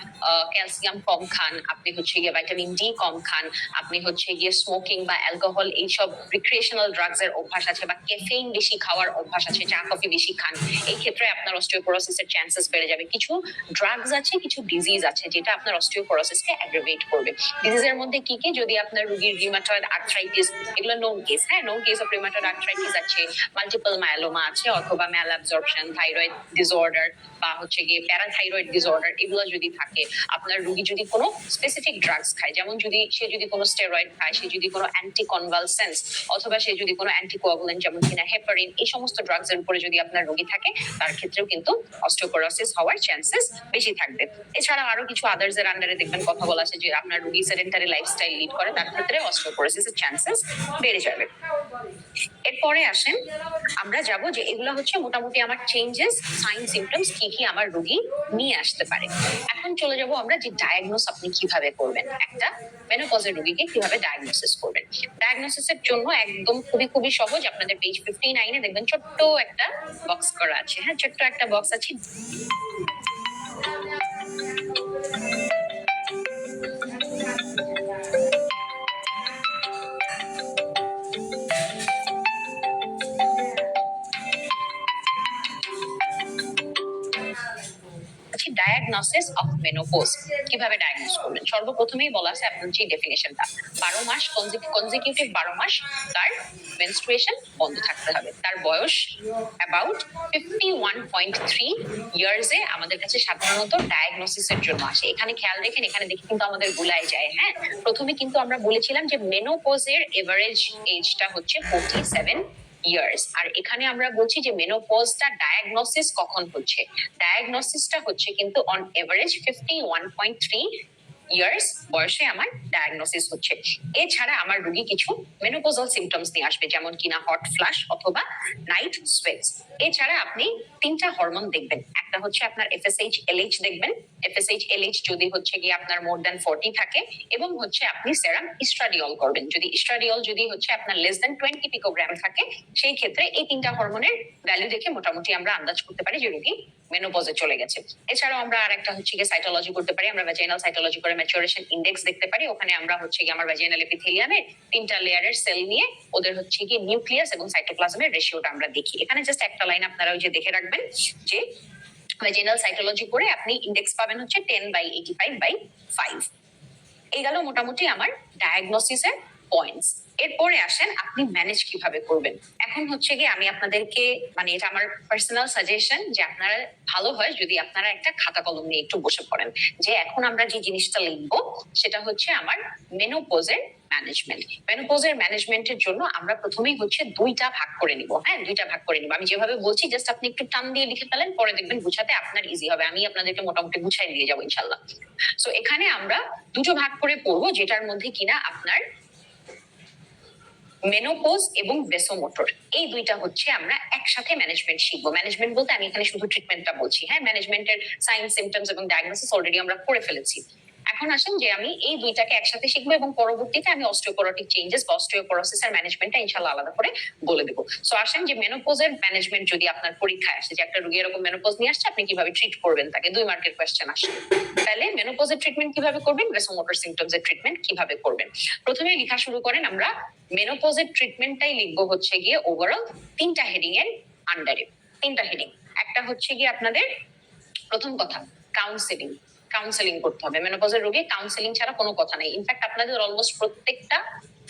ক্যালসিয়াম কম খান, আপনি হচ্ছে গিয়ে ভাইটামিন ডি কম খান, আপনি হচ্ছে গিয়ে স্মোকিং বা অ্যালকোহল এইসব রিক্রিয়েশনাল ড্রাগস এর অভ্যাস আছে, বা ক্যাফেইন বেশি খাওয়ার অভ্যাস আছে, চা কফি বেশি খান, এই ক্ষেত্রে আপনার অস্টিওপোরোসিসের চান্সেস বেড়ে যাবে। কিছু ড্রাগস আছে, কিছু ডিজিজ আছে যেটা আপনার অস্টিওপোরোসিসকে অ্যাগ্রাভেট করবে। ডিজিজের মধ্যে কি কি? যদি আপনার রোগীর রিউমাটয়েড আর্থ্রাইটিস, এগুলো নোন কেস, হ্যাঁ, known case of rheumatoid arthritis আছে, মাল্টিপল মায়োলোমা আছে, অথবা ম্যালঅ্যাবজর্পশন, থাইরয়েড ডিসঅর্ডার বা হচ্ছে গিয়ে প্যারাথাইরয়েড ডিসঅর্ডার, এগুলো যদি থাকে, আপনার রোগী যদি কোনো স্পেসিফিক ড্রাগস খায়, যেমন সে যদি কোনো স্টেরয়েড খায়, সে যদি কোনো অ্যান্টিকনভালসেন্স অথবা সে যদি কোনো অ্যান্টিকোয়াগুলেন্ট যেমন কিনা হেপারিন, এই সমস্ত ড্রাগস এর উপরে যদি আপনার রোগী থাকে, তার ক্ষেত্রেও কিন্তু অস্টিওপোরোসিস হওয়ার চান্সেস বেশি থাকবে। এছাড়া আরো কিছু আদার্স এর আন্ডারে দেখবেন কথা বলা আছে, যে আপনার রোগী সেডেন্টারি লাইফস্টাইল লিড করে, তার ক্ষেত্রে অস্টিওপোরোসিসের চান্সেস বেড়ে যাবে। এরপরে আসেন, আমরা যাব যে এগুলো হচ্ছে মোটামুটি আমার চেঞ্জেস, সাইন সিমটমস কি কি আমার রোগী নিয়ে আসতে পারে। এখন চলে যাব আমরা যে ডায়াগনোস আপনি কিভাবে করবেন, একটা মেনোপজের রোগীকে কিভাবে ডায়াগনোসিস করবেন। ডায়াগনোসিসের জন্য একদম খুবই সহজ, আপনাদের পেজ 59 এ দেখবেন ছোট্ট একটা বক্স করা আছে। হ্যাঁ, ছোট্ট একটা বক্স আছে। ডায়াগনোসিস অফ মেনোপজ কিভাবে ডায়াগনোস করবেন? সর্বপ্রথমেই বলা আছে আপনার যে ডেফিনেশনটা, 12 মাস কনজিকিউটিভ 12 মাস তার মেনস্ট্রুয়েশন বন্ধ থাকতে হবে, তার বয়স অ্যাবাউট 51.3 ইয়ার্স এ আমাদের কাছে সাধারণত ডায়াগনোসিসের জন্য আসে। এখানে খেয়াল রেখেন, এখানে দেখে কিন্তু আমাদের গুলাই যায়। হ্যাঁ, প্রথমে কিন্তু আমরা বলেছিলাম যে মেনোপজের এভারেজ এজটা হচ্ছে 47 ইয়ার্স, আর এখানে আমরা বলছি যে মেনোপজটা ডায়াগনোসিস কখন হচ্ছে, ডায়াগনোসিসটা হচ্ছে কিন্তু অন এভারেজ 51.3 ইয়ার্স বয়সে আমার ডায়াগনোসিস হচ্ছে। এছাড়া আমার রোগী কিছু মেনোপজাল সিমটমস নিয়ে আসবে, যেমন কিনা হট ফ্লাশ অথবা নাইট সোয়েটস। এছাড়া আপনি তিনটা হরমোন দেখবেন, একটা হচ্ছে আপনার এফএসএইচ এলএইচ দেখবেন, এফএসএইচ এলএইচ যদি হচ্ছে গিয়ে আপনার মোর দ্যান 40 থাকে, এবং হচ্ছে আপনি সেরাম ইস্ট্রাডিওল করবেন, যদি ইস্ট্রাডিওল যদি হচ্ছে আপনার লেস দ্যান 20 পিকোগ্রাম থাকে, সেই ক্ষেত্রে এই তিনটা হরমোনের ভ্যালু দেখে মোটামুটি আমরা আন্দাজ করতে পারি যে রোগী মেনোপজে চলে গেছে। এছাড়াও আমরা আরেকটা হচ্ছে গিয়ে সাইটোলজি করতে পারি, আমরা ভ্যাজাইনাল সাইটোলজি করে ম্যাচুরেশন ইনডেক্স দেখতে পারি। ওখানে আমরা হচ্ছে গিয়ে আমার ভ্যাজাইনাল এপিথেলিয়ামের তিনটা লেয়ারের সেল নিয়ে ওদের হচ্ছে গিয়ে নিউক্লিয়াস এবং সাইটোপ্লাজমের রেশিওটা আমরা দেখি। এখানে জাস্ট একটা লাইন আপনারা ওই যে দেখে রাখবেন যে ভ্যাজাইনাল সাইটোলজি করে আপনি ইনডেক্স পাবেন হচ্ছে 10/85/5। এই গেল মোটামুটি আমার ডায়াগনোসিসের পয়েন্টস। এরপরে আসেন আপনি ম্যানেজ কিভাবে করবেন। এখন হচ্ছে গিয়ে আমি আপনাদেরকে মানে এটা আমার পার্সোনাল সাজেশন যে আপনারা ভালো হয় যদি আপনারা একটা খাতা কলম নিয়ে একটু বসে পড়েন যে এখন আমরা যে জিনিসটা লিখবো সেটা হচ্ছে আমার মেনোপজের ম্যানেজমেন্ট। মেনোপজের ম্যানেজমেন্টের জন্য আমরা প্রথমেই হচ্ছে দুইটা ভাগ করে নিব। হ্যাঁ, দুইটা ভাগ করে নিব। আমি যেভাবে বলছি জাস্ট আপনি একটু টান দিয়ে লিখে ফেলেন, পরে দেখবেন বুঝাতে আপনার ইজি হবে। আমি আপনাদেরকে মোটামুটি গুছাই দিয়ে যাবো ইনশাল্লাহ। সো এখানে আমরা দুটো ভাগ করে পড়বো যেটার মধ্যে কিনা আপনার মেনোপজ এবং ভেসোমোটর এই দুইটা হচ্ছে আমরা একসাথে ম্যানেজমেন্ট শিখবো। ম্যানেজমেন্ট বলতে আমি এখানে শুধু ট্রিটমেন্টটা বলছি। হ্যাঁ, ম্যানেজমেন্টের সাইন সিমটমস এবং ডায়াগনোসিস অলরেডি আমরা করে ফেলেছি। এখন আসেন যে আমি এই দুইটাকে একসাথে শিখবো এবং পরবর্তীতে আমি অস্টিওপোরোটিক চেঞ্জেস বা অস্টিওপোরোসিসের ম্যানেজমেন্টটা ইনশাআল্লাহ আলাদা করে বলে দেবো। সো আসেন যে মেনোপজের ম্যানেজমেন্ট যদি আপনার পরীক্ষায় আসে যে একটা রোগী এরকম মেনোপজ নিয়ে আসছে, আপনি কিভাবে ট্রিট করবেন তাকে, 2 মার্কের কোয়েশ্চেন আসে, তাহলে মেনোপজের ট্রিটমেন্ট কিভাবে করবেন, ভেসোমোটর সিমটমসের ট্রিটমেন্ট কিভাবে করবেন। প্রথমে লেখা শুরু করেন, আমরা মেনোপজের ট্রিটমেন্টটাই লিখবো হচ্ছে গিয়ে ওভারঅল 3টা হেডিং এর আন্ডারে। 3টা হেডিং। একটা হচ্ছে গিয়ে আপনাদের প্রথম কথা কাউন্সেলিং। কাউন্সেলিং করতে হবে। মেনোপজের রোগী কাউন্সেলিং ছাড়া কোনো কথা নেই। ইনফ্যাক্ট আপনাদের অলমোস্ট প্রত্যেকটা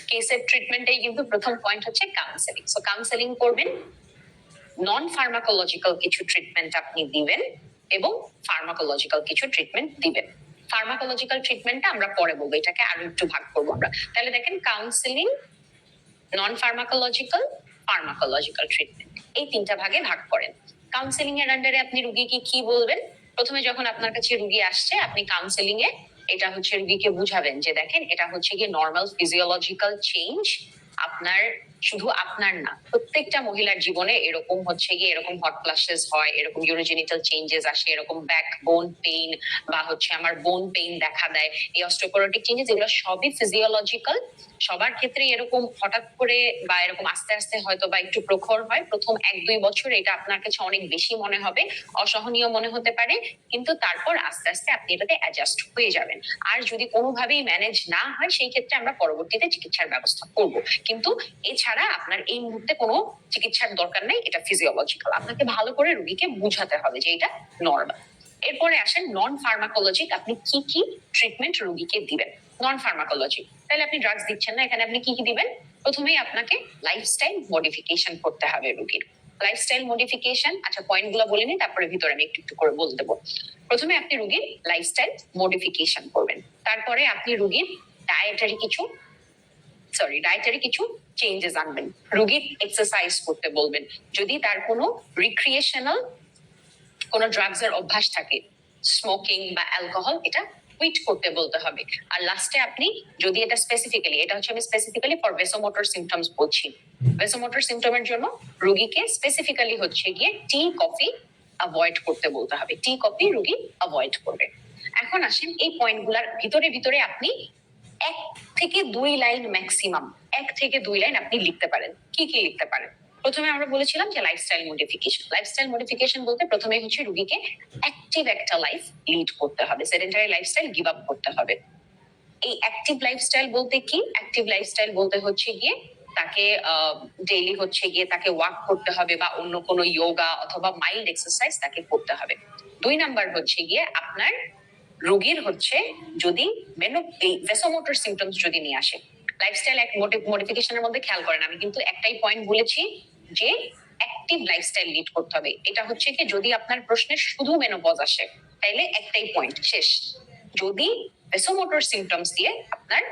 কেসের ট্রিটমেন্টেই কিন্তু প্রথম পয়েন্ট হচ্ছে কাউন্সেলিং। সো কাউন্সেলিং করবেন, নন ফার্মাকোলজিক্যাল কিছু ট্রিটমেন্ট আপনি দিবেন এবং ফার্মাকোলজিক্যাল কিছু ট্রিটমেন্ট দিবেন। ফার্মাকোলজিক্যাল ট্রিটমেন্টটা আমরা পরে বলবো, এটাকে আরো একটু ভাগ করবো আমরা। তাহলে দেখেন কাউন্সেলিং, নন ফার্মাকোলজিক্যাল, ফার্মাকোলজিক্যাল ট্রিটমেন্ট, এই 3টা ভাগে ভাগ করেন। কাউন্সেলিং এর আন্ডারে আপনি রোগীকে কি বলবেন, প্রথমে যখন আপনার কাছে রোগী আসছে আপনি কাউন্সেলিং এ এটা হচ্ছে রোগীকে বুঝাবেন যে দেখেন এটা হচ্ছে কি নর্মাল ফিজিওলজিক্যাল চেঞ্জ। আপনার শুধু আপনার না, প্রত্যেকটা মহিলার জীবনে এরকম হচ্ছে গিয়ে এরকম হট ফ্ল্যাশেস হয়, এরকম ইউরোজেনিটাল চেঞ্জেস আসে, এরকম ব্যাক বোন পেইন বা হচ্ছে আমার বোন পেইন দেখা দেয়। এই অস্টিওপোরোটিক চেঞ্জেস এগুলো সবই ফিজিওলজিক্যাল। সবার ক্ষেত্রে এরকম হঠাৎ করে বা এরকম আস্তে আস্তে হয়তো বা একটু প্রখর হয়। প্রথম 1-2 বছর এটা আপনার কাছে অনেক বেশি মনে হবে, অসহনীয় মনে হতে পারে, কিন্তু তারপর আস্তে আস্তে আপনি এটাতে অ্যাডজাস্ট হয়ে যাবেন। আর যদি কোনোভাবেই ম্যানেজ না হয় সেই ক্ষেত্রে আমরা পরবর্তীতে চিকিৎসার ব্যবস্থা করব, কিন্তু এছাড়া আপনার এই মুহূর্তে কোনো চিকিৎসার দরকার নেই। এটা ফিজিওলজিক্যাল। আপনাকে ভালো করে রোগীকে বুঝাতে হবে যে এটা নর্মাল। এরপরে আসেন নন ফার্মাকোলজিক, আপনি কি কি ট্রিটমেন্ট রোগীকে দিবেন। নন ফার্মাকোলজি, তাহলে আপনি ড্রাগস দিচ্ছেন না, এখানে আপনি কি কি দিবেন। প্রথমেই আপনাকে লাইফস্টাইল মডিফিকেশন করতে হবে রোগীর। লাইফস্টাইল মডিফিকেশন, আচ্ছা পয়েন্ট গুলো বলে নিই, তারপরে ভিতরে আমি একটু একটু করে বলে দেবো। প্রথমে আপনি রোগীর লাইফস্টাইল মডিফিকেশন করবেন, তারপরে আপনি রোগীর ডায়েটারি কিছু চেঞ্জেস আনবেন। রোগীর এক্সারসাইজ করতে বলবেন। যদি তার কোনো রিক্রিয়েশনাল কোনো ড্রাগস এর অভ্যাস থাকে, স্মোকিং বা অ্যালকোহল, এটা কুইট করতে বলতে হবে। আর লাস্টে আপনি যদি এটা স্পেসিফিক্যালি, এটা হচ্ছে আমি স্পেসিফিক্যালি ফর ভেসোমোটর সিমটমস বলছি। ভেসোমোটর সিমটমের জন্য রোগীকে স্পেসিফিক্যালি হচ্ছে গিয়ে টি কফি অ্যাভয়েড করতে বলতে হবে। টি কফি রোগী অ্যাভয়েড করবে। এখন আসেন এই পয়েন্টগুলোর ভিতরে ভিতরে আপনি 1 থেকে 2 লাইন ম্যাক্সিমাম, 1 থেকে 2 লাইন আপনি লিখতে পারেন। কি কি লিখতে পারেন, প্রথমে আমরা বলেছিলাম যে লাইফস্টাইল মডিফিকেশন। লাইফস্টাইল মডিফিকেশন বলতে প্রথমেই হচ্ছে রোগীকে অ্যাক্টিভ একটা লাইফ লিড করতে হবে, সেডেন্টারি লাইফস্টাইল গিভ আপ করতে হবে। এই অ্যাক্টিভ লাইফস্টাইল বলতে কি, অ্যাক্টিভ লাইফস্টাইল বলতে হচ্ছে গিয়ে তাকে ডেইলি হচ্ছে গিয়ে তাকে ওয়াক করতে হবে বা অন্য কোনো যোগা অথবা মাইল্ড এক্সারসাইজ তাকে করতে হবে। 2 নাম্বার হচ্ছে গিয়ে আপনার রোগীর হচ্ছে যদি ভেসোমোটর সিমটমস যদি নিয়ে আসে, লাইফস্টাইল মডিফিকেশনের মধ্যে খেয়াল করেন আমি কিন্তু একটাই পয়েন্ট বলেছি যে অ্যাক্টিভ লাইফস্টাইল লিড করতে হবে। এটা হচ্ছে কি যদি আপনার প্রশ্নে শুধু মেনোপজ আসে তাইলে একটাই পয়েন্ট শেষ। যদি ভেসোমোটর সিমটমস দিয়ে আপনার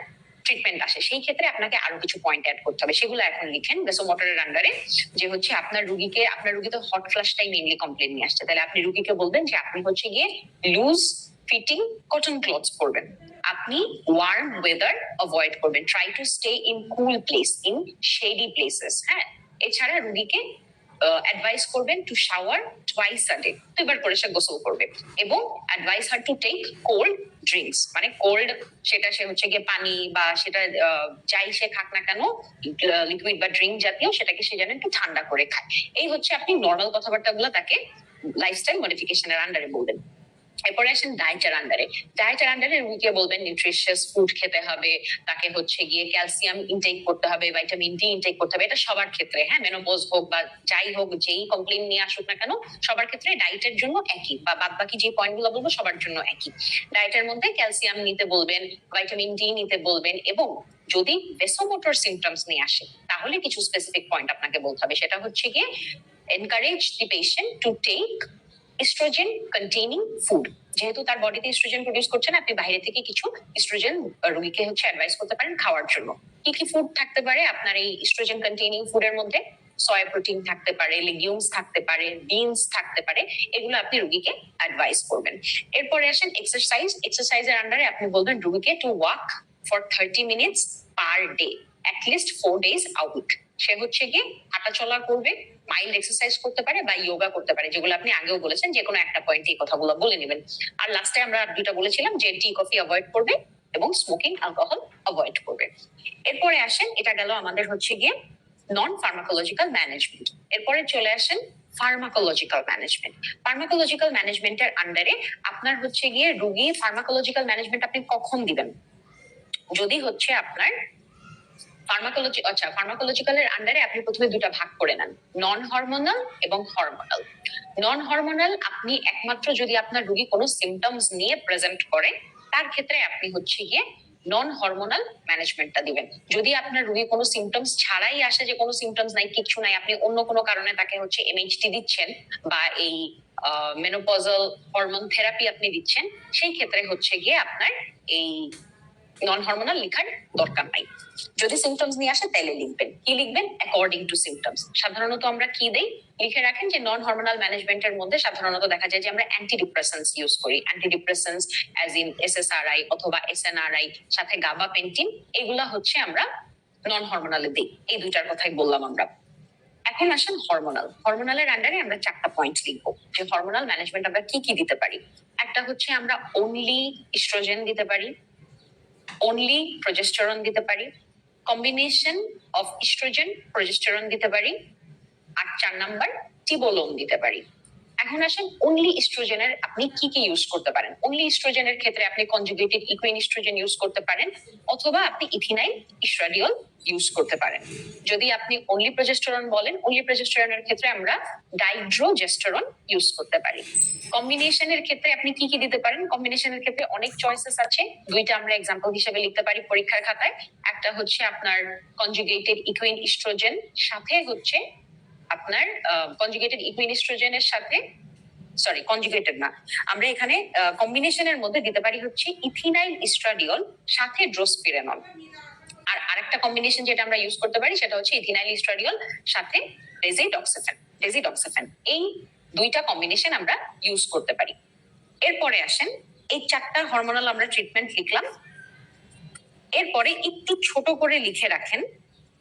ট্রিটমেন্ট আসে সেই ক্ষেত্রে আপনাকে আরো কিছু পয়েন্ট অ্যাড করতে হবে, সেগুলো এখন লিখেন ভেসোমোটরের আন্ডারে। যে হচ্ছে আপনার রোগী তো হট ফ্ল্যাশটাই মেইনলি কমপ্লেন নিয়ে আসছে, তাহলে আপনি রোগীকে বলবেন যে আপনি হচ্ছে গিয়ে লুজ ফিটিং কটন ক্লথস পরবেন, আপনি ওয়ার্ম ওয়েদার অ্যাভয়েড করবেন, try to stay in cool place, in shady places. হ্যাঁ, এছাড়া রোগীকে অ্যাডভাইস করবেন to shower twice a day, 2বার করে সে গোসল করবে, এবং advise her to take cold drinks, মানে কোল্ড সেটা সে হচ্ছে গিয়ে পানি বা সেটা যাই সে খাক না কেন, লিকুইড বা ড্রিঙ্ক জাতীয়, সেটাকে সে যেন একটু ঠান্ডা করে খায়। এই হচ্ছে আপনি নর্মাল কথাবার্তাগুলো তাকে লাইফস্টাইল মডিফিকেশনের আন্ডারে বলবেন। এরপরে আসেন ডায়েটের আন্ডারে। ডায়েটের আন্ডারে রোগীকে বলবেন নিউট্রিশিয়াস ফুড খেতে হবে, তাকে হচ্ছে গিয়ে ক্যালসিয়াম ইনটেক করতে হবে, ভাইটামিন ডি ইনটেক করতে হবে। এটা সবার ক্ষেত্রে, হ্যাঁ, মেনোপজ হোক বা যাই হোক, যেই কমপ্লেন নিয়ে আসুক না কেন, সবার ক্ষেত্রে ডায়েটের জন্য একই, বা বাদ বাকি যে পয়েন্টগুলো বলবো সবার জন্য একই। ডায়েটের মধ্যে ক্যালসিয়াম নিতে বলবেন, ভাইটামিন ডি নিতে বলবেন, এবং যদি ভেসোমোটর সিমটমস নিয়ে আসে তাহলে কিছু স্পেসিফিক পয়েন্ট আপনাকে বলতে হবে, সেটা হচ্ছে গিয়ে encourage the patient to take estrogen containing food. যেহেতু তার বডিতে ইস্ট্রোজেন প্রডিউস করছে না, আপনি বাইরে থেকে কিছু ইস্ট্রোজেন রোগীকে অ্যাডভাইস করতে পারেন খাওয়ার জন্য। কি কি ফুড থাকতে পারে আপনার এই ইস্ট্রোজেন কন্টেইনিং ফুডের মধ্যে? সয়া প্রোটিন থাকতে পারে, লিগিউমস থাকতে পারে, বিনস থাকতে পারে, এগুলো আপনি রোগীকে অ্যাডভাইস করবেন। এরপরে আসেন এক্সারসাইজের আন্ডারে আপনি বলবেন রোগীকে to walk for 30 minutes per day, at least 4 days a week। সে হচ্ছে গিয়ে হাঁটাচলা করবে, মাইল্ড এক্সারসাইজ করতে পারে বা যোগা করতে পারে, যেগুলো আপনি আগেও বলেছেন, যে কোনো একটা পয়েন্টে এই কথাগুলো বলে নেবেন। আর লাস্টে আমরা দুইটা বলেছিলাম যে টি কফি অ্যাভয়েড করবে এবং স্মোকিং অ্যালকোহল অ্যাভয়েড করবে। এরপরে আসেন, এটা গেল আমাদের হচ্ছে গিয়ে নন ফার্মাকোলজিক্যাল ম্যানেজমেন্ট। এরপরে চলে আসেন ফার্মাকোলজিক্যাল ম্যানেজমেন্ট। ফার্মাকোলজিক্যাল ম্যানেজমেন্টের আন্ডারে আপনার হচ্ছে গিয়ে রোগী ফার্মাকোলজিক্যাল ম্যানেজমেন্ট আপনি কখন দিবেন? যদি হচ্ছে আপনার ফার্মাকোলজিক্যালের আন্ডারে আপনি প্রথমে দুটা ভাগ করে নেন, নন হরমোনাল এবং হরমোনাল। নন হরমোনাল আপনি একমাত্র যদি আপনার রোগী কোনো সিমটমস নিয়ে প্রেজেন্ট করে, তার ক্ষেত্রে আপনি হচ্ছে গিয়ে নন হরমোনাল ম্যানেজমেন্টটা দিবেন। যদি আপনার রোগী কোনো সিমটমস ছাড়াই আসে, যে কোনো সিমটমস নাই, কিচ্ছু নাই, আপনি অন্য কোনো কারণে তাকে হচ্ছে এমএইচটি দিচ্ছেন বা এই মেনোপজাল হরমোন থেরাপি আপনি দিচ্ছেন, সেই ক্ষেত্রে হচ্ছে গিয়ে আপনার এই নন হরমোনাল লেখার দরকার নাই। যদি সিমটমস নিয়ে আসে তাহলে লিখবেন। কি লিখবেন? According to symptoms. সাধারণত আমরা কি দেই? লিখে রাখেন যে নন হরমোনাল ম্যানেজমেন্টের মধ্যে সাধারণত দেখা যায় যে আমরা অ্যান্টি ডিপ্রেসেন্টস ইউজ করি। Anti depressants as in SSRI অথবা এসএনআরআই, সাথে গাবাপেন্টিন, এগুলা হচ্ছে আমরা নন হরমোনালে দিই। এই দুইটার কথাই বললাম আমরা। এখন আসেন হরমোনাল। হরমোনালের আন্ডারে আমরা 4টা পয়েন্ট লিখবো যে হরমোনাল ম্যানেজমেন্ট আমরা কি কি দিতে পারি। একটা হচ্ছে আমরা অনলি ইস্ট্রোজেন দিতে পারি, অনলি প্রজেস্টেরন দিতে পারি, কম্বিনেশন অফ ইস্ট্রোজেন প্রজেস্টেরন দিতে পারি, আর 4 নাম্বার টিবোলোন দিতে পারি। এখন আসেন অনলি ইস্ট্রোজেনের আপনি কি কি ইউজ করতে পারেন। অনলি ইস্ট্রোজেনের ক্ষেত্রে আপনি কনজুগেটেড ইকুইন ইস্ট্রোজেন ইউজ করতে পারেন, অথবা আপনি ইথিনাইল ইস্ট্রাডিওল ইউজ করতে পারেন। যদি আপনি অনলি প্রজেস্টেরন বলেন, অনলি প্রজেস্টেরনের ক্ষেত্রে আমরা ডাইড্রোজেস্টেরন ইউজ করতে পারি। কম্বিনেশনের ক্ষেত্রে আপনি কি কি দিতে পারেন? কম্বিনেশনের ক্ষেত্রে অনেক চয়েসেস আছে, দুইটা আমরা এক্সাম্পল হিসেবে লিখতে পারি পরীক্ষার খাতায়। একটা হচ্ছে আপনার কনজুগেটেড ইকুইন ইস্ট্রোজেন সাথে হচ্ছে আপনার কনজুগেটেড ইকুইন ইস্ট্রোজেনের সাথে, সরি কনজুগেটেড না, আমরা এখানে কম্বিনেশনের মধ্যে দিতে পারি হচ্ছে ইথিনাইল ইস্ট্রাডিওল সাথে ড্রোসপিরেনল। আর আরেকটা কম্বিনেশন যেটা আমরা ইউজ করতে পারি সেটা হচ্ছে ইথিনাইল ইস্ট্রাডিওল সাথে ডেজিডক্সিফেন। এই দুইটা কম্বিনেশন আমরা ইউজ করতে পারি। এরপরে আসেন, এই 4টা হরমোনাল আমরা ট্রিটমেন্ট লিখলাম। এরপরে একটু ছোট করে লিখে রাখেন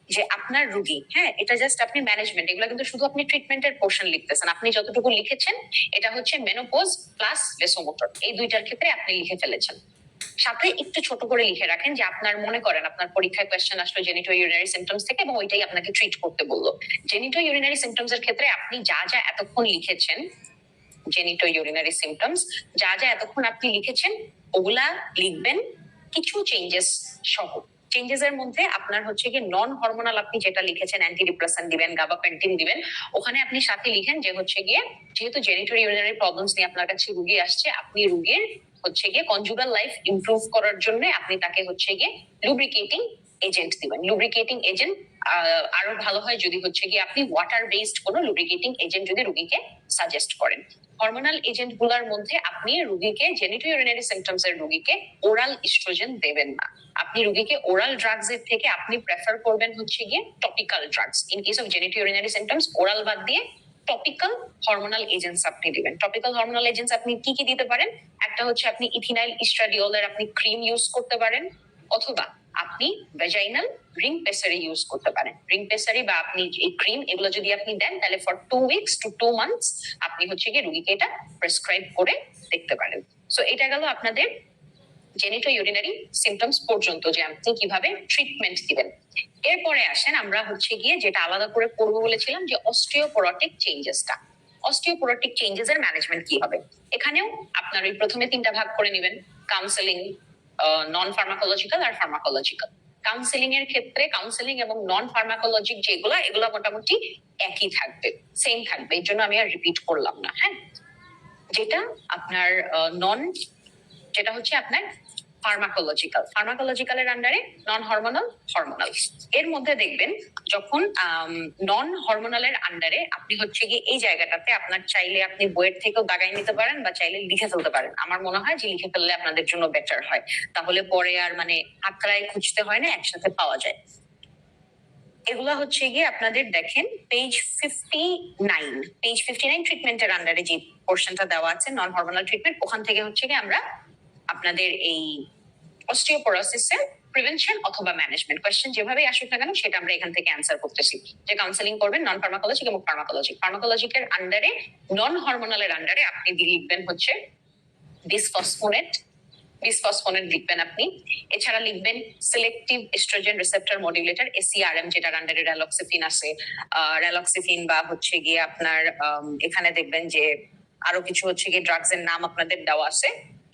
যে আপনার রোগী, হ্যাঁ এটা জাস্ট আপনি ম্যানেজমেন্ট, এগুলো কিন্তু শুধু আপনি ট্রিটমেন্টের পোর্শন লিখতেছেন। আপনি যতটুকু লিখেছেন এটা হচ্ছে মেনোপজ প্লাস ভেসোমোটর, এই দুইটার ক্ষেত্রে আপনি লিখে ফেলেছেন। সাথে একটু ছোট করে লিখে রাখেন যে আপনার মনে করেন আপনার পরীক্ষায় কোয়েশ্চেন আসলো জেনিটো ইউরিনারি সিমটমস থেকে এবং ওইটাই আপনাকে ট্রিট করতে বললো। জেনিটো ইউরিনারি সিমটমস এর ক্ষেত্রে আপনি যা যা এতক্ষণ লিখেছেন, জেনিটো ইউরিনারি সিমটমস যা যা এতক্ষণ আপনি লিখেছেন ওগুলা লিখবেন কিছু চেঞ্জেস সহ। চেঞ্জেস এর মধ্যে আপনার হচ্ছে কি নন হরমোনাল আপনি যেটা লিখেছেন অ্যান্টি ডিপ্রেসেন্ট দিবেন, গাবাপেন্টিন দিবেন, ওখানে আপনি সাথে লিখেন যে হচ্ছে গিয়ে যেহেতু জেনিটো ইউরিনারি প্রবলেমস নিয়ে আপনার কাছে রোগী আসছে, আপনি রোগীর হচ্ছে গিয়ে কনজুগাল লাইফ ইমপ্রুভ করার জন্য আপনি তাকে হচ্ছে গিয়ে লুব্রিকেটিং এজেন্ট দিবেন। লুব্রিকেটিং এজেন্ট আরো ভালো হয় যদি হচ্ছে গিয়ে আপনি ওয়াটার বেসড কোনো লুব্রিকেটিং এজেন্ট যদি রোগীকে সাজেস্ট করেন। হরমোনাল এজেন্ট গুলার মধ্যে আপনি রোগীকে জেনিটো ইউরিনারি সিমটমস এর রোগীকে ওরাল ইস্ট্রোজেন দেবেন না। আপনি রোগীকে ওরাল ড্রাগস এর থেকে আপনি প্রেফার করবেন হচ্ছে গিয়ে topical drugs. In case of genitourinary symptoms oral বাদ দিয়ে টপিক্যাল হরমোনাল এজেন্টস আপনি দিবেন। টপিক্যাল হরমোনাল এজেন্টস আপনি কি কি দিতে পারেন? একটা হচ্ছে আপনি ইথিনাইল ইস্ট্রাডিওলের আপনি ক্রিম ইউজ করতে পারেন, অথবা আপনি ভ্যাজাইনাল রিং পেসারি ইউজ করতে পারেন। রিং পেসারি বা আপনি এই ক্রিম, এগুলো যদি আপনি দেন তাহলে ফর 2 weeks to 2 months আপনি হচ্ছে গিয়ে রোগীকে এটা প্রেসক্রাইব করে দেখতে পারেন। সো এটা গেল আপনাদের জেনিটো ইউরিনারি সিমটমস পর্যন্ত যে আপনি কিভাবে ট্রিটমেন্ট দিবেন। এরপরে আসেন আমরা হচ্ছে গিয়ে যেটা আলাদা করে পড়বো বলেছিলাম যে অস্টিওপোরোটিক চেঞ্জেসটা। অস্টিওপোরোটিক চেঞ্জেস এর ম্যানেজমেন্ট কি হবে? এখানেও আপনার ওই প্রথমে 3টা ভাগ করে নেবেন, কাউন্সেলিং, নন ফার্মাকোলজিক্যাল আর ফার্মাকোলজিক্যাল। কাউন্সেলিং এর ক্ষেত্রে কাউন্সেলিং এবং নন ফার্মাকোলজিক যেগুলো, এগুলো মোটামুটি একই থাকবে, সেম থাকবে, এর জন্য আমি আর রিপিট করলাম না। হ্যাঁ, যেটা আপনার নন, যেটা হচ্ছে আপনার ফার্মাকোলজিক্যালের আন্ডারে নন হরমোনাল, হরমোনাল। এর মধ্যে দেখবেন যখন নন হরমোনালের আন্ডারে আপনি হচ্ছে গিয়ে এই জায়গাটাতে আপনার চাইলে আপনি বইয়ের থেকেও দাগাই নিতে পারেন বা চাইলে লিখে ফেলতে পারেন। আমার মনে হয় যে লিখে ফেললে আপনাদের জন্য বেটার হয়, তাহলে পরে আর মানে আঁকড়ায় খুঁজতে হয় না, একসাথে পাওয়া যায়। এগুলা হচ্ছে গিয়ে আপনাদের দেখেন পেজ 59 ট্রিটমেন্টের আন্ডারে যে পোর্শনটা দেওয়া আছে নন হরমোনাল ট্রিটমেন্ট, ওখান থেকে হচ্ছে গিয়ে আমরা আপনাদের এই অস্টিওপোরোসিসের প্রিভেনশন অথবা ম্যানেজমেন্ট কোয়েশ্চেন যেভাবেই আসুক না কেন সেটা আমরা এখান থেকে অ্যান্সার করতেছি। যে কাউন্সেলিং করবেন নন ফার্মাকোলজিক এবং ফার্মাকোলজিকের আন্ডারে নন হরমোনালের আন্ডারে আপনি লিখবেন হচ্ছে বিসফসফোনেট লিখবেন আপনি। এছাড়া লিখবেন সিলেক্টিভ এস্ট্রোজেন রিসেপ্টর মডিউলেটর এসিআরএম, যেটার আন্ডারে রেলক্সিফিন আছে, রেলক্সিফিন বা হচ্ছে গিয়ে আপনার এখানে দেখবেন যে আরো কিছু হচ্ছে গিয়ে ড্রাগস এর নাম আপনাদের দেওয়া আছে,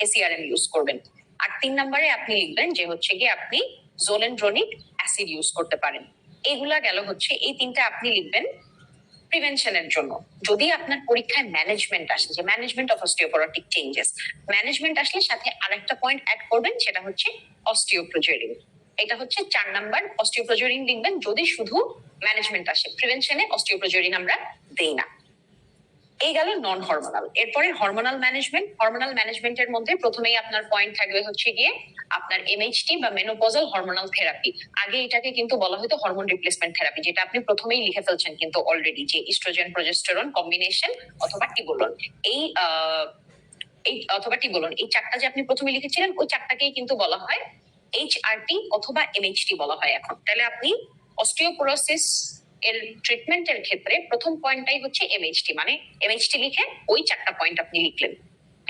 এসিআরএম ইউজ করবেন। আর 3 নম্বরে আপনি লিখবেন যে হচ্ছে গিয়ে আপনি জোলেন্ড্রোনিক অ্যাসিড ইউজ করতে পারেন। এগুলা গেল হচ্ছে এই 3টা আপনি লিখবেন প্রিভেনশনের জন্য। যদি আপনার পরীক্ষায় ম্যানেজমেন্ট আসে, যে management of osteoporotic changes, management আসলে সাথে আরেকটা পয়েন্ট অ্যাড করবেন, সেটা হচ্ছে অস্টিওপ্রোজেরিং। এটা হচ্ছে 4 নাম্বার। অস্টিওপ্রোজেরিং লিখবেন যদি শুধু ম্যানেজমেন্ট আসে, প্রিভেনশনে অস্টিওপ্রোজেরিং আমরা দেই না। এই গেল নন হরমোনাল। এরপরে হরমোনাল ম্যানেজমেন্টের মধ্যে প্রথমেই আপনার পয়েন্ট থাকবে হচ্ছে গিয়ে আপনার এমএইচটি বা মেনোপজাল হরমোনাল থেরাপি। আগে এটাকে কিন্তু বলা হতো হরমোন রিপ্লেসমেন্ট থেরাপি, যেটা আপনি প্রথমেই লিখে ফেলছেন কিন্তু অলরেডি, যে ইস্ট্রোজেন প্রজেস্টেরন কম্বিনেশন অথবা টিবোলন। এই অথবা টিবোলন, এই 4টা যে আপনি প্রথমে লিখেছিলেন ওই 4টাকেই কিন্তু বলা হয় এইচআরটি অথবা এমএইচটি বলা হয় এখন। তাহলে আপনি অস্টিওপোরোসিস এর ট্রিটমেন্টের ক্ষেত্রে প্রথম পয়েন্টটাই হচ্ছে এমএইচটি, মানে এমএইচটি লিখে ওই 4টা পয়েন্ট আপনি লিখলেন।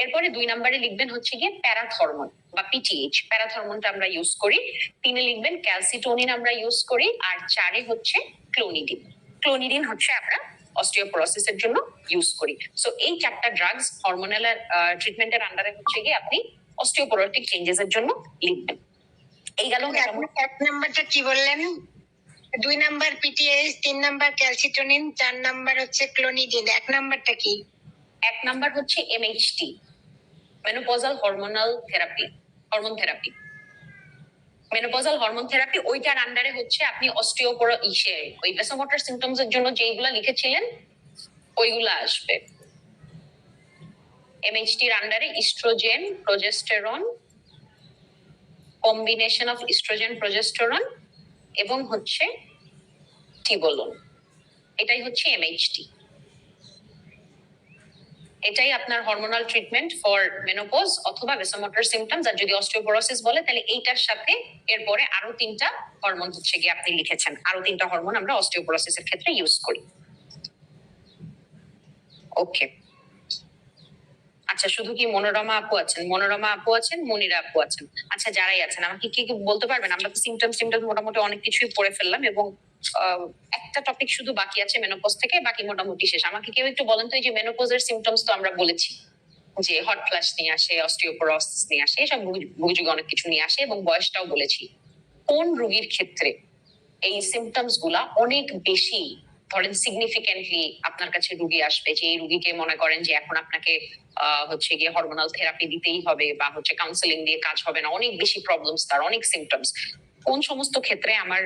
এরপরে 2 নম্বরে লিখবেন হচ্ছে গিয়ে প্যারাথরমোন বা পিটিএইচ, প্যারাথরমোনটা আমরা ইউজ করি। 3-এ লিখবেন ক্যালসিটোনিন আমরা ইউজ করি। আর 4-এ হচ্ছে ক্লোনিডিন হচ্ছে আমরা অস্টিওপোরোসিসের জন্য ইউজ করি। সো এই 4টা ড্রাগস হরমোনাল ট্রিটমেন্টের আন্ডারে হচ্ছে গিয়ে আপনি অস্টিওপোরোটিক চেঞ্জেস এর জন্য লিখবেন। এই গেল। আপনি 1 নাম্বারটা কি বললেন? 2 number PTS, 3 number calcitonin, 4 number হচ্ছে ক্লোনিডিন। 1 নাম্বারটা কি? 1 নাম্বার হচ্ছে MHT, menopausal hormonal therapy, hormone therapy, menopausal hormone therapy. ওইটার আন্ডারে হচ্ছে আপনি ওই ভেসোমোটর সিমটমস এর জন্য যেগুলা লিখেছিলেন ওইগুলা আসবে। এমএইচটি এর আন্ডারে estrogen progesterone, combination of estrogen progesterone এবং হচ্ছে টিবোলন, এটাই হচ্ছে এমএইচটি। এটাই আপনার হরমোনাল ট্রিটমেন্ট ফর মেনোপজ অথবা ভেসোমোটর সিমটমস। আর যদি অস্টিওপোরোসিস বলে তাহলে এইটার সাথে এরপরে আরো 3টা হরমোন হচ্ছে গিয়ে আপনি লিখেছেন, আরো 3টা হরমোন আমরা অস্টিওপোরোসিসের ক্ষেত্রে ইউজ করি। ওকে, আচ্ছা, শুধু কি মনোরমা আপু আছেন, মনিরা আপু আছেন? আচ্ছা, যারাই আছেন আমাকে কি বলতে পারবেন? আমরা তো সিমটমস মোটামুটি অনেক কিছুই পড়ে ফেললাম এবং একটা টপিক শুধু বাকি আছে মেনোপজ থেকে, বাকি মোটামুটি শেষ। আমাকে কেউ একটু বলেন তো, এই যে মেনোপজের সিমটমস তো আমরা বলেছি যে হট ফ্ল্যাশ নিয়ে আসে, অস্টিওপোরোসিস নিয়ে আসে, এসব বুঝুগে অনেক কিছু নিয়ে আসে এবং বয়সটাও বলেছি। কোন রোগীর ক্ষেত্রে এই সিমটমস গুলা অনেক বেশি ধরেন সিগনিফিকেন্টলি আপনার কাছে রুগী আসবে, যে এই রুগীকে মনে করেন যে এখন আপনাকে হচ্ছে গিয়ে হরমোনাল থেরাপি দিতেই হবে বা হচ্ছে কাউন্সেলিং দিয়ে কাজ হবে না, অনেক বেশি প্রবলেমস, তার অনেক সিমটমস। কোন সমস্ত ক্ষেত্রে আমার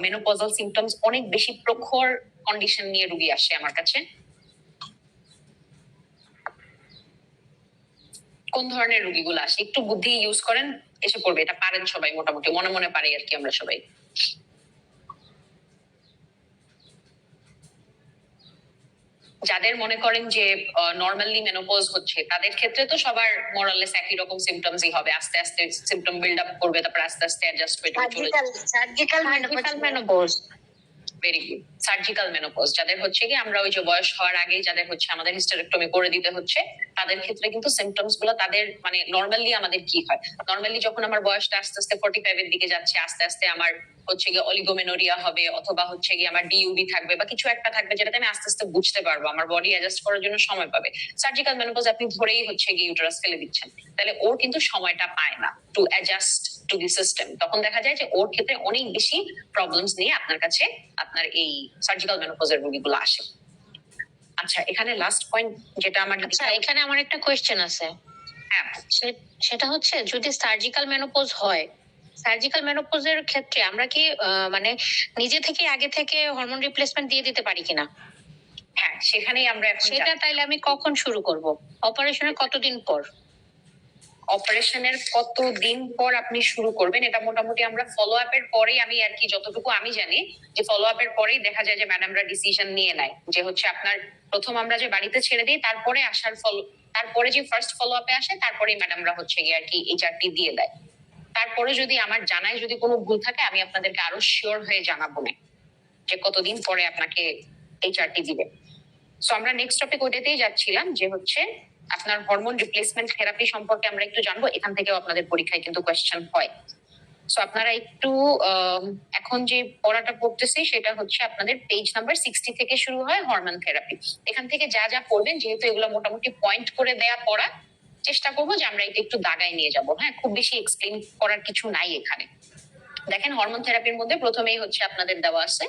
মেনোপজাল সিমটমস অনেক বেশি প্রখর কন্ডিশন নিয়ে রুগী আসে আমার কাছে? কোন ধরনের রুগীগুলো আসে? একটু বুদ্ধি ইউজ করেন, এসে পড়বে। এটা পারেন সবাই, মোটামুটি মনে মনে পারি আর কি আমরা সবাই। যাদের মনে করেন যে নরমালি মেনোপজ হচ্ছে তাদের ক্ষেত্রে তো সবার মোরালেস একই রকম সিমটমসই হবে, আস্তে আস্তে সিমটম বিল্ড আপ করবে, তারপর আস্তে আস্তে অ্যাডজাস্ট হয়ে চলে যাবে। Surgical menopause, very good. Surgical menopause যাদের হচ্ছে কি আমরা ওই যে বয়স হওয়ার আগেই যাদের হচ্ছে আমাদের হিস্টেরেক্টমি করে দিতে হচ্ছে, তাদের ক্ষেত্রে কিন্তু সিমটমস গুলো তাদের মানে নরমালি আমাদের কি হয়, নরমালি যখন আমার বয়সটা আস্তে আস্তে 45 এর দিকে যাচ্ছে, আস্তে আস্তে আমার হচ্ছে গিয়ে অলিগোমেনোরিয়া হবে অথবা হচ্ছে গিয়ে আমার ডিইউডি থাকবে বা কিছু একটা থাকবে, যেটাতে আমি আস্তে আস্তে বুঝতে পারবো, আমার বডি অ্যাডজাস্ট করার জন্য সময় পাবে। সার্জিক্যাল মেনোপজ আপনি ধরেই হচ্ছে গিয়ে ইউটেরাস ফেলে দিচ্ছেন, তাহলে ওর কিন্তু সময়টা পায় না to adjust to the system. তখন দেখা যায় যে ওর ক্ষেত্রে অনেক বেশি প্রবলেমস নিয়ে আপনার কাছে আপনার এই সার্জিক্যাল মেনোপজের রোগীগুলো আসে। আচ্ছা, এখানে লাস্ট পয়েন্ট যেটা আমার, আচ্ছা এখানে আমার একটা কোয়েশ্চেন আছে। হ্যাঁ, সেটা হচ্ছে যদি সার্জিক্যাল মেনোপজ হয়, সার্জিক্যাল মেনোপজের ক্ষেত্রে আমরা কি মানে নিজে থেকে আগে থেকে হরমোন রিপ্লেসমেন্ট দিয়ে দিতে পারি কিনা? হ্যাঁ, সেখানেই আমরা এখন সেটা তাইলে আমি কখন শুরু করব? অপারেশনের কতদিন পর? অপারেশনের কতদিন পর আপনি শুরু করবেন এটা মোটামুটি আমরা ফলো আপের পরেই, আমি আর কি যতটুকু আমি জানি যে ফলো আপের পরেই দেখা যায় যে ম্যাডামরা ডিসিশন নিয়ে নেয় যে হচ্ছে আপনার প্রথম আমরা যে বাড়িতে ছেড়ে দিই তারপরে আসার তারপরে যে ফার্স্ট ফলো আপে আসে তারপরেই ম্যাডামরা হচ্ছে গিয়ে আর কি এই চারটি দিয়ে দেয়। তারপরে যদি আমার জানায় যদি কোনো ভুল থাকে আমি আপনাদেরকে আরো শিওর হয়ে জানাবো না যে কতদিন পরে আপনাকে এই চারটি দিবে। সো আমরা নেক্সট টপিক ওইটাতেই যাচ্ছিলাম যে হচ্ছে আপনার হরমোন রিপ্লেসমেন্ট থেরাপি সম্পর্কে আমরা একটু জানবো, এখান থেকেও আপনাদের পরীক্ষায় কিন্তু কোয়েশ্চেন হয়। সো আপনারা একটু এখন যে পড়াটা পড়তেছি সেটা হচ্ছে আপনাদের পেজ নাম্বার 60 থেকে শুরু হয় হরমোন থেরাপি। এখান থেকে যা যা পড়বেন, যেহেতু এগুলো মোটামুটি পয়েন্ট করে দেয়া পড়া, চেষ্টা করবো যে আমরা এটা একটু দাগায় নিয়ে যাব। হ্যাঁ, খুব বেশি এক্সপ্লেন করার কিছু নাই এখানে। দেখেন, হরমোন থেরাপির মধ্যে প্রথমেই হচ্ছে আপনাদের দেওয়া আছে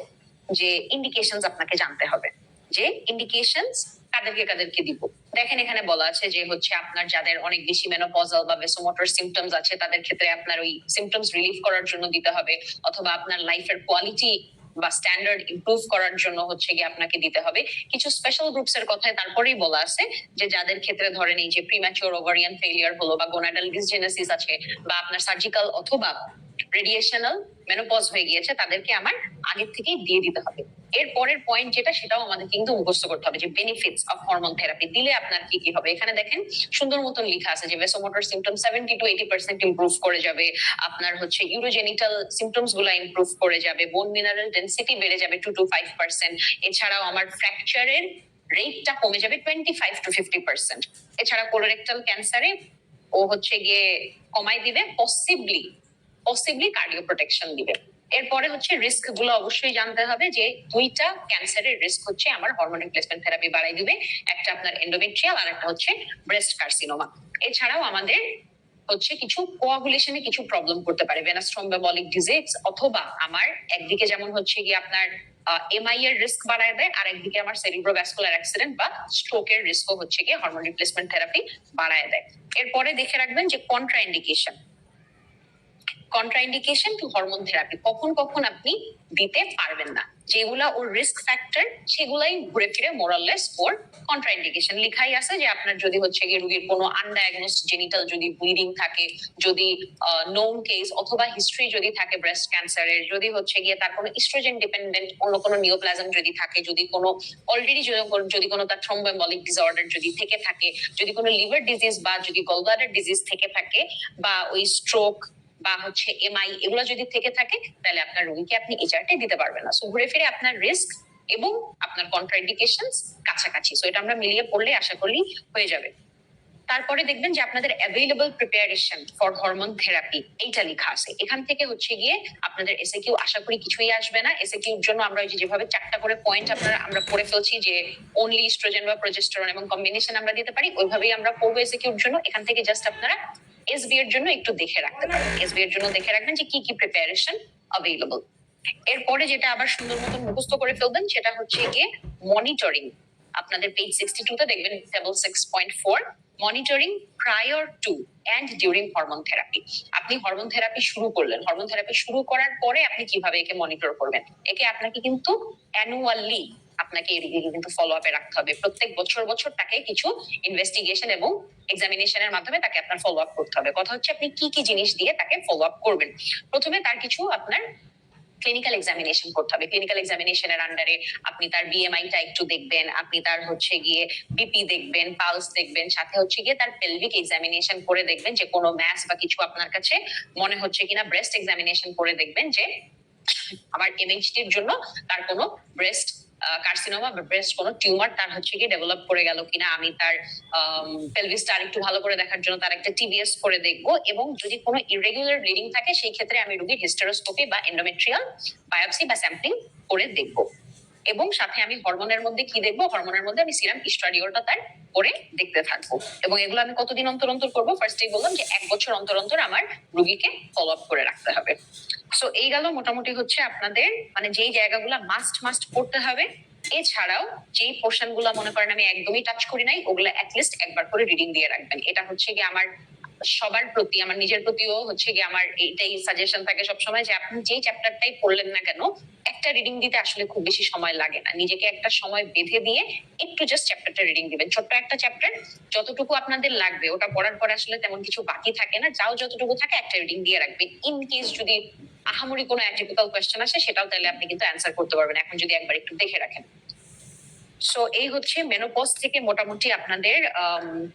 যে ইন্ডিকেশনস আপনাকে জানতে হবে, যে ইন্ডিকেশনস কাদেরকে কাদেরকে দিব। দেখেন এখানে বলা আছে যে হচ্ছে আপনার যাদের অনেক বেশি মেনোপজাল বা ভেসোমোটর সিমটমস আছে তাদের ক্ষেত্রে আপনার ওই সিমটমস রিলিফ করার জন্য দিতে হবে, অথবা আপনার লাইফের কোয়ালিটি বা স্ট্যান্ডার্ড ইমপ্রুভ করার জন্য হচ্ছে গিয়ে আপনাকে দিতে হবে। কিছু স্পেশাল গ্রুপস এর কথায় তারপরেই বলা আছে যে যাদের ক্ষেত্রে ধরেন এই যে প্রিম্যাচিওর ওভারিয়ান ফেলিয়ার হলো বা গোনাডাল ডিসজেনেসিস আছে বা আপনার সার্জিক্যাল অথবা রেডিয়েশনাল মেনোপজ হয়ে গিয়েছে, তাদেরকে আমার আগের থেকেই দিয়ে দিতে হবে। এর পরের পয়েন্ট যেটা, সেটাও আমাদের কিন্তু মুখস্থ করতে হবে যে বেনিফিটস অফ হরমোন থেরাপি দিলে আপনার কি কি হবে। এখানে দেখেন সুন্দর মতন লেখা আছে যে ভেসোমোটর সিমটম 70 to 80% ইমপ্রুভ করে যাবে, আপনার হচ্ছে ইউরোজেনিটাল সিমটমস গুলা ইমপ্রুভ করে যাবে, বোন মিনারেল ডেনসিটি বেড়ে যাবে 2 to 5%, এছাড়াও আমার ফ্র্যাকচারের রেটটা কমে যাবে 25 to 50%। এছাড়া কোলোরেক্টাল ক্যান্সারে ও হচ্ছে গিয়ে কমাই দিবে, পসিবলি কার্ডিও প্রোটেকশন দিবে। এরপরে হচ্ছে রিস্ক গুলো অবশ্যই জানতে হবে যে দুইটা ক্যান্সারের রিস্ক হচ্ছে আমার হরমোন রিপ্লেসমেন্ট থেরাপি বাড়াই দিবে, একটা আপনার এন্ডোমেট্রিয়াল আর একটা হচ্ছে ব্রেস্ট কার্সিনোমা। এছাড়াও আমাদের হচ্ছে কিছু কোয়াগুলেশনে কিছু প্রবলেম করতে পারে, ভেনাস থ্রম্বোবলিক ডিজিজ, অথবা আমার একদিকে যেমন হচ্ছে গিয়ে আপনার এমআই এর রিস্ক বাড়ায় দেয়, আর একদিকে আমার সেরিব্রোভাস্কুলার অ্যাক্সিডেন্ট বা স্ট্রোকের রিস্কও হচ্ছে গিয়ে হরমোন রিপ্লেসমেন্ট থেরাপি বাড়ায় দেয়। এরপরে দেখে রাখবেন যে কন্ট্রাইন্ডিকেশন টু হরমোন থেরাপি কখন কখন আপনি দিতে পারবেন না, যেগুলা ওর রিস্ক ফ্যাক্টর সেগুলাই ঘুরে ফিরে মোরাললেস ওর কন্ট্রাইন্ডিকেশন লিখাই আছে। যে আপনার যদি হচ্ছে গিয়ে রোগীর কোনো আনডায়াগনোসড জেনিটাল যদি ব্লিডিং থাকে, যদি নোন কেস অথবা হিস্ট্রি যদি থাকে ব্রেস্ট ক্যান্সারের, যদি হচ্ছে গিয়ে তার কোনো ইস্ট্রোজেন ডিপেন্ডেন্ট অন্য কোনো নিওপ্লাজম যদি থাকে, যদি কোনো অলরেডি যদি কোনো তার থ্রম্বোএম্বলিক ডিসঅর্ডার যদি থেকে থাকে, যদি কোনো লিভার ডিজিজ বা যদি গলব্লাডার ডিজিজ থেকে থাকে, বা ওই স্ট্রোক বা হচ্ছে এমআই এগুলো যদি থেকে থাকে, তাহলে আপনার রোগীকে আপনি এই চার্টে দিতে পারবেন না। সো ঘুরে ফিরে আপনার রিস্ক এবং আপনার কন্ট্রাইন্ডিকেশনস কাছাকাছি, সো এটা আমরা মিলিয়ে পড়লে আশা করি হয়ে যাবে। তারপরে দেখবেন যে আপনাদের available preparation for hormone therapy এইটা লেখা আছে। এখান থেকে হচ্ছে গিয়ে আপনাদের এসএকিউ আশা করি কিছুই আসবে না। এসএকিউর জন্য আমরা ওই যেভাবে 4টা করে পয়েন্ট আমরা পড়ে ফেলছি যে অনলি ইস্ট্রোজেন বা প্রোজেস্টেরন এবং কম্বিনেশন আমরা দিতে পারি, ওইভাবেই আমরা পড়বো এসএকিউর জন্য। এখান থেকে জাস্ট আপনারা এসবি এর জন্য একটু দেখে রাখতে পারেন, এসবি এর জন্য দেখে রাখবেন যে কি কি প্রিপারেশন অ্যাভেলেবল। এরপরে যেটা আবার সুন্দর মতন মুখস্থ করে ফেলবেন সেটা হচ্ছে গিয়ে মনিটরিং। আপনাদের পেজ 62 তে দেখবেন table 6.4, monitoring prior to and during hormone therapy. আপনি হরমোন থেরাপি শুরু করলেন, হরমোন থেরাপি শুরু করার পরে আপনি কিভাবে একে মনিটর করবেন। একে আপনাকে কিন্তু অ্যানুয়ালি আপনাকে এদিকে কিন্তু ফলো আপে রাখতে হবে। প্রত্যেক বছর তাকে কিছু ইনভেস্টিগেশন এবং এক্সামিনেশনের মাধ্যমে তাকে আপনার ফলো আপ করতে হবে। কথা হচ্ছে আপনি কি কি জিনিস দিয়ে তাকে ফলো আপ করবেন। প্রথমে তার কিছু আপনার ক্লিনিক্যাল এক্সামিনেশন করতে হবে। ক্লিনিক্যাল এক্সামিনেশনের আন্ডারে আপনি তার বিএমআইটা একটু দেখবেন, আপনি তার হচ্ছে গিয়ে বিপি দেখবেন, পালস দেখবেন, সাথে হচ্ছে গিয়ে তার পেলভিক এক্সামিনেশন করে দেখবেন যে কোনো ম্যাস বা কিছু আপনার কাছে মনে হচ্ছে কিনা। ব্রেস্ট এক্সামিনেশন করে দেখবেন যে আমার এমএইচটির জন্য তার কোনো ব্রেস্ট কার্সিনোমা বা ব্রেস্ট কোনো টিউমার তার হচ্ছে গিয়ে ডেভেলপ করে গেল কিনা। আমি তার পেলভিসটা আরেকটু ভালো করে দেখার জন্য তার একটা টিবিএস করে দেখবো, এবং যদি কোনো ইরেগুলার ব্লিডিং থাকে সেই ক্ষেত্রে আমি রোগীর হিস্টেরোস্কোপি বা এন্ডোমেট্রিয়াল বায়োপসি বা স্যাম্পলিং করে দেখবো। এবং সাথে আমি হরমোনের মধ্যে কি দেখবো, হরমোনের মধ্যে আমি সিরাম ইস্ট্রাডিওলটা তার করে দেখতে থাকবো। এবং এগুলো আমি কতদিন অন্তর অন্তর করবো, ফার্স্টেই বললাম যে 1 বছর অন্তর অন্তর আমার রোগীকে ফলো আপ করে রাখতে হবে। সো এই গেল মোটামুটি হচ্ছে আপনাদের মানে যেই জায়গাগুলো মাস্ট করতে হবে এছাড়াও যেই পোর্শন গুলা মনে করেন আমি একদমই টাচ করি নাই, ওগুলা অ্যাটলিস্ট একবার করে রিডিং দিয়ে রাখবেন। এটা হচ্ছে গিয়ে আমার সবার প্রতি, আমার নিজের প্রতিও হচ্ছে গিয়ে আমার এইটাই সাজেশন থাকে সবসময়, যে আপনি যেই চ্যাপ্টারটাই পড়লেন না কেন, একটা রিডিং দিতে আসলে খুব বেশি সময় লাগে না। নিজেকে একটা সময় বেঁধে দিয়ে একটু জাস্ট চ্যাপ্টারটা রিডিং দিবেন। ছোট্ট একটা চ্যাপ্টার, যতটুকু আপনাদের লাগবে ওটা পড়ার পরে আসলে তেমন কিছু বাকি থাকে না, যাও যতটুকু থাকে একটা রিডিং দিয়ে রাখবেন। ইন কেস যদি আহামরি কোনো অ্যাটিপিক্যাল কোয়েশ্চেন আসে, সেটাও তাহলে আপনি কিন্তু অ্যান্সার করতে পারবেন এখন যদি একবার একটু দেখে রাখেন। সো এই হচ্ছে মেনোপজ থেকে মোটামুটি আপনাদের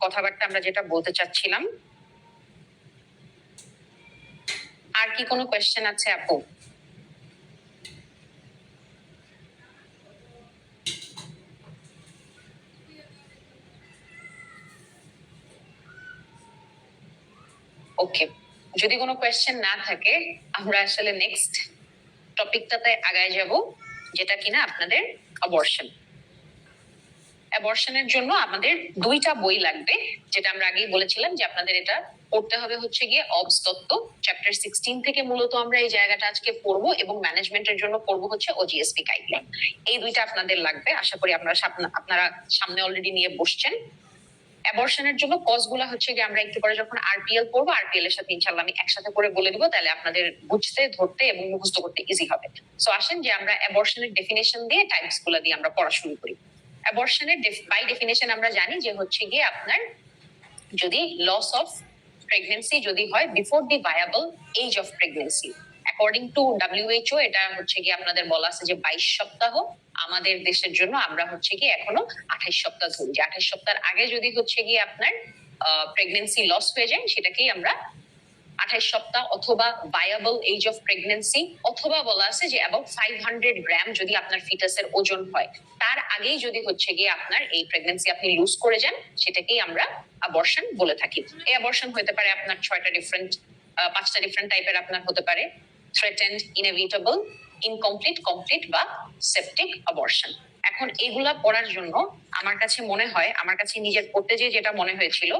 কথাবার্তা আমরা যেটা বলতে চাচ্ছিলাম। আর কি কোনো কোয়েশ্চেন আছে আপু? ওকে, যদি কোনো কোয়েশ্চেন না থাকে আমরা আসলে নেক্সট টপিকটাতে আগায় যাব, যেটা কিনা আপনাদের অবর্শন। অ্যাবর্শনের জন্য আমাদের দুইটা বই লাগবে, যেটা আমরা আগেই বলেছিলাম যে আপনাদের এটা পড়তে হবে হচ্ছে গিয়ে অবস তত্ত্ব চ্যাপ্টার 16 থেকে। মূলত আমরা এই জায়গাটা আজকে পড়বো, এবং ম্যানেজমেন্টের জন্য পড়বো হচ্ছে ওজিএসপি গাইডলাইন। এই দুইটা আপনাদের লাগবে। আশা করি আপনারা সামনে অলরেডি নিয়ে বসছেন। অ্যাবর্শনের জন্য কজ গুলা হচ্ছে গিয়ে আমরা একটু পরে যখন আরপিএল পড়বো, আরপিএল এর সাথে ইনশাল্লাহ আমি একসাথে করে বলে দিব, তাহলে আপনাদের বুঝতে, ধরতে এবং মুখস্থ করতে ইজি হবে। সো আসেন যে আমরা অ্যাবর্শনের ডেফিনেশন দিয়ে, টাইপস গুলা দিয়ে আমরা পড়া শুরু করি। অ্যাবর্শনের বাই ডেফিনেশন আমরা জানি যে হচ্ছে গিয়ে আপনার যদি লস অফ প্রেগনেন্সি যদি হয় before the viable age of pregnancy. According to WHO এটা হচ্ছে গিয়ে আপনাদের বলা আছে যে 22 সপ্তাহ। আমাদের দেশের জন্য আমরা হচ্ছে গিয়ে এখনো 28 সপ্তাহ ধরি, যে 28 সপ্তাহের আগে যদি হচ্ছে গিয়ে আপনার প্রেগনেন্সি লস হয়ে যায়, সেটাকেই আমরা 28 সপ্তাহ অথবা ভায়াবল এজ অফ প্রেগনেন্সি, অথবা বলা আছে যে অ্যাবাউট 500 গ্রাম যদি আপনার ফিটাসের ওজন হয়, তার আগেই যদি হচ্ছে গিয়ে আপনার এই প্রেগনেন্সি আপনি লুজ করে যান, সেটাকেই আমরা অ্যাবর্শন বলে থাকি। এই অ্যাবর্শন হতে পারে আপনার 5টা ডিফারেন্ট টাইপের আপনার হতে পারে: থ্রেটেন্ড, ইনএভিটেবল, ইনকমপ্লিট, কমপ্লিট বা সেপটিক অ্যাবর্শন। এখন এগুলা পড়ার জন্য আমার কাছে মনে হয়, আমার কাছে নিজের পড়তে যেটা মনে হয়েছিল,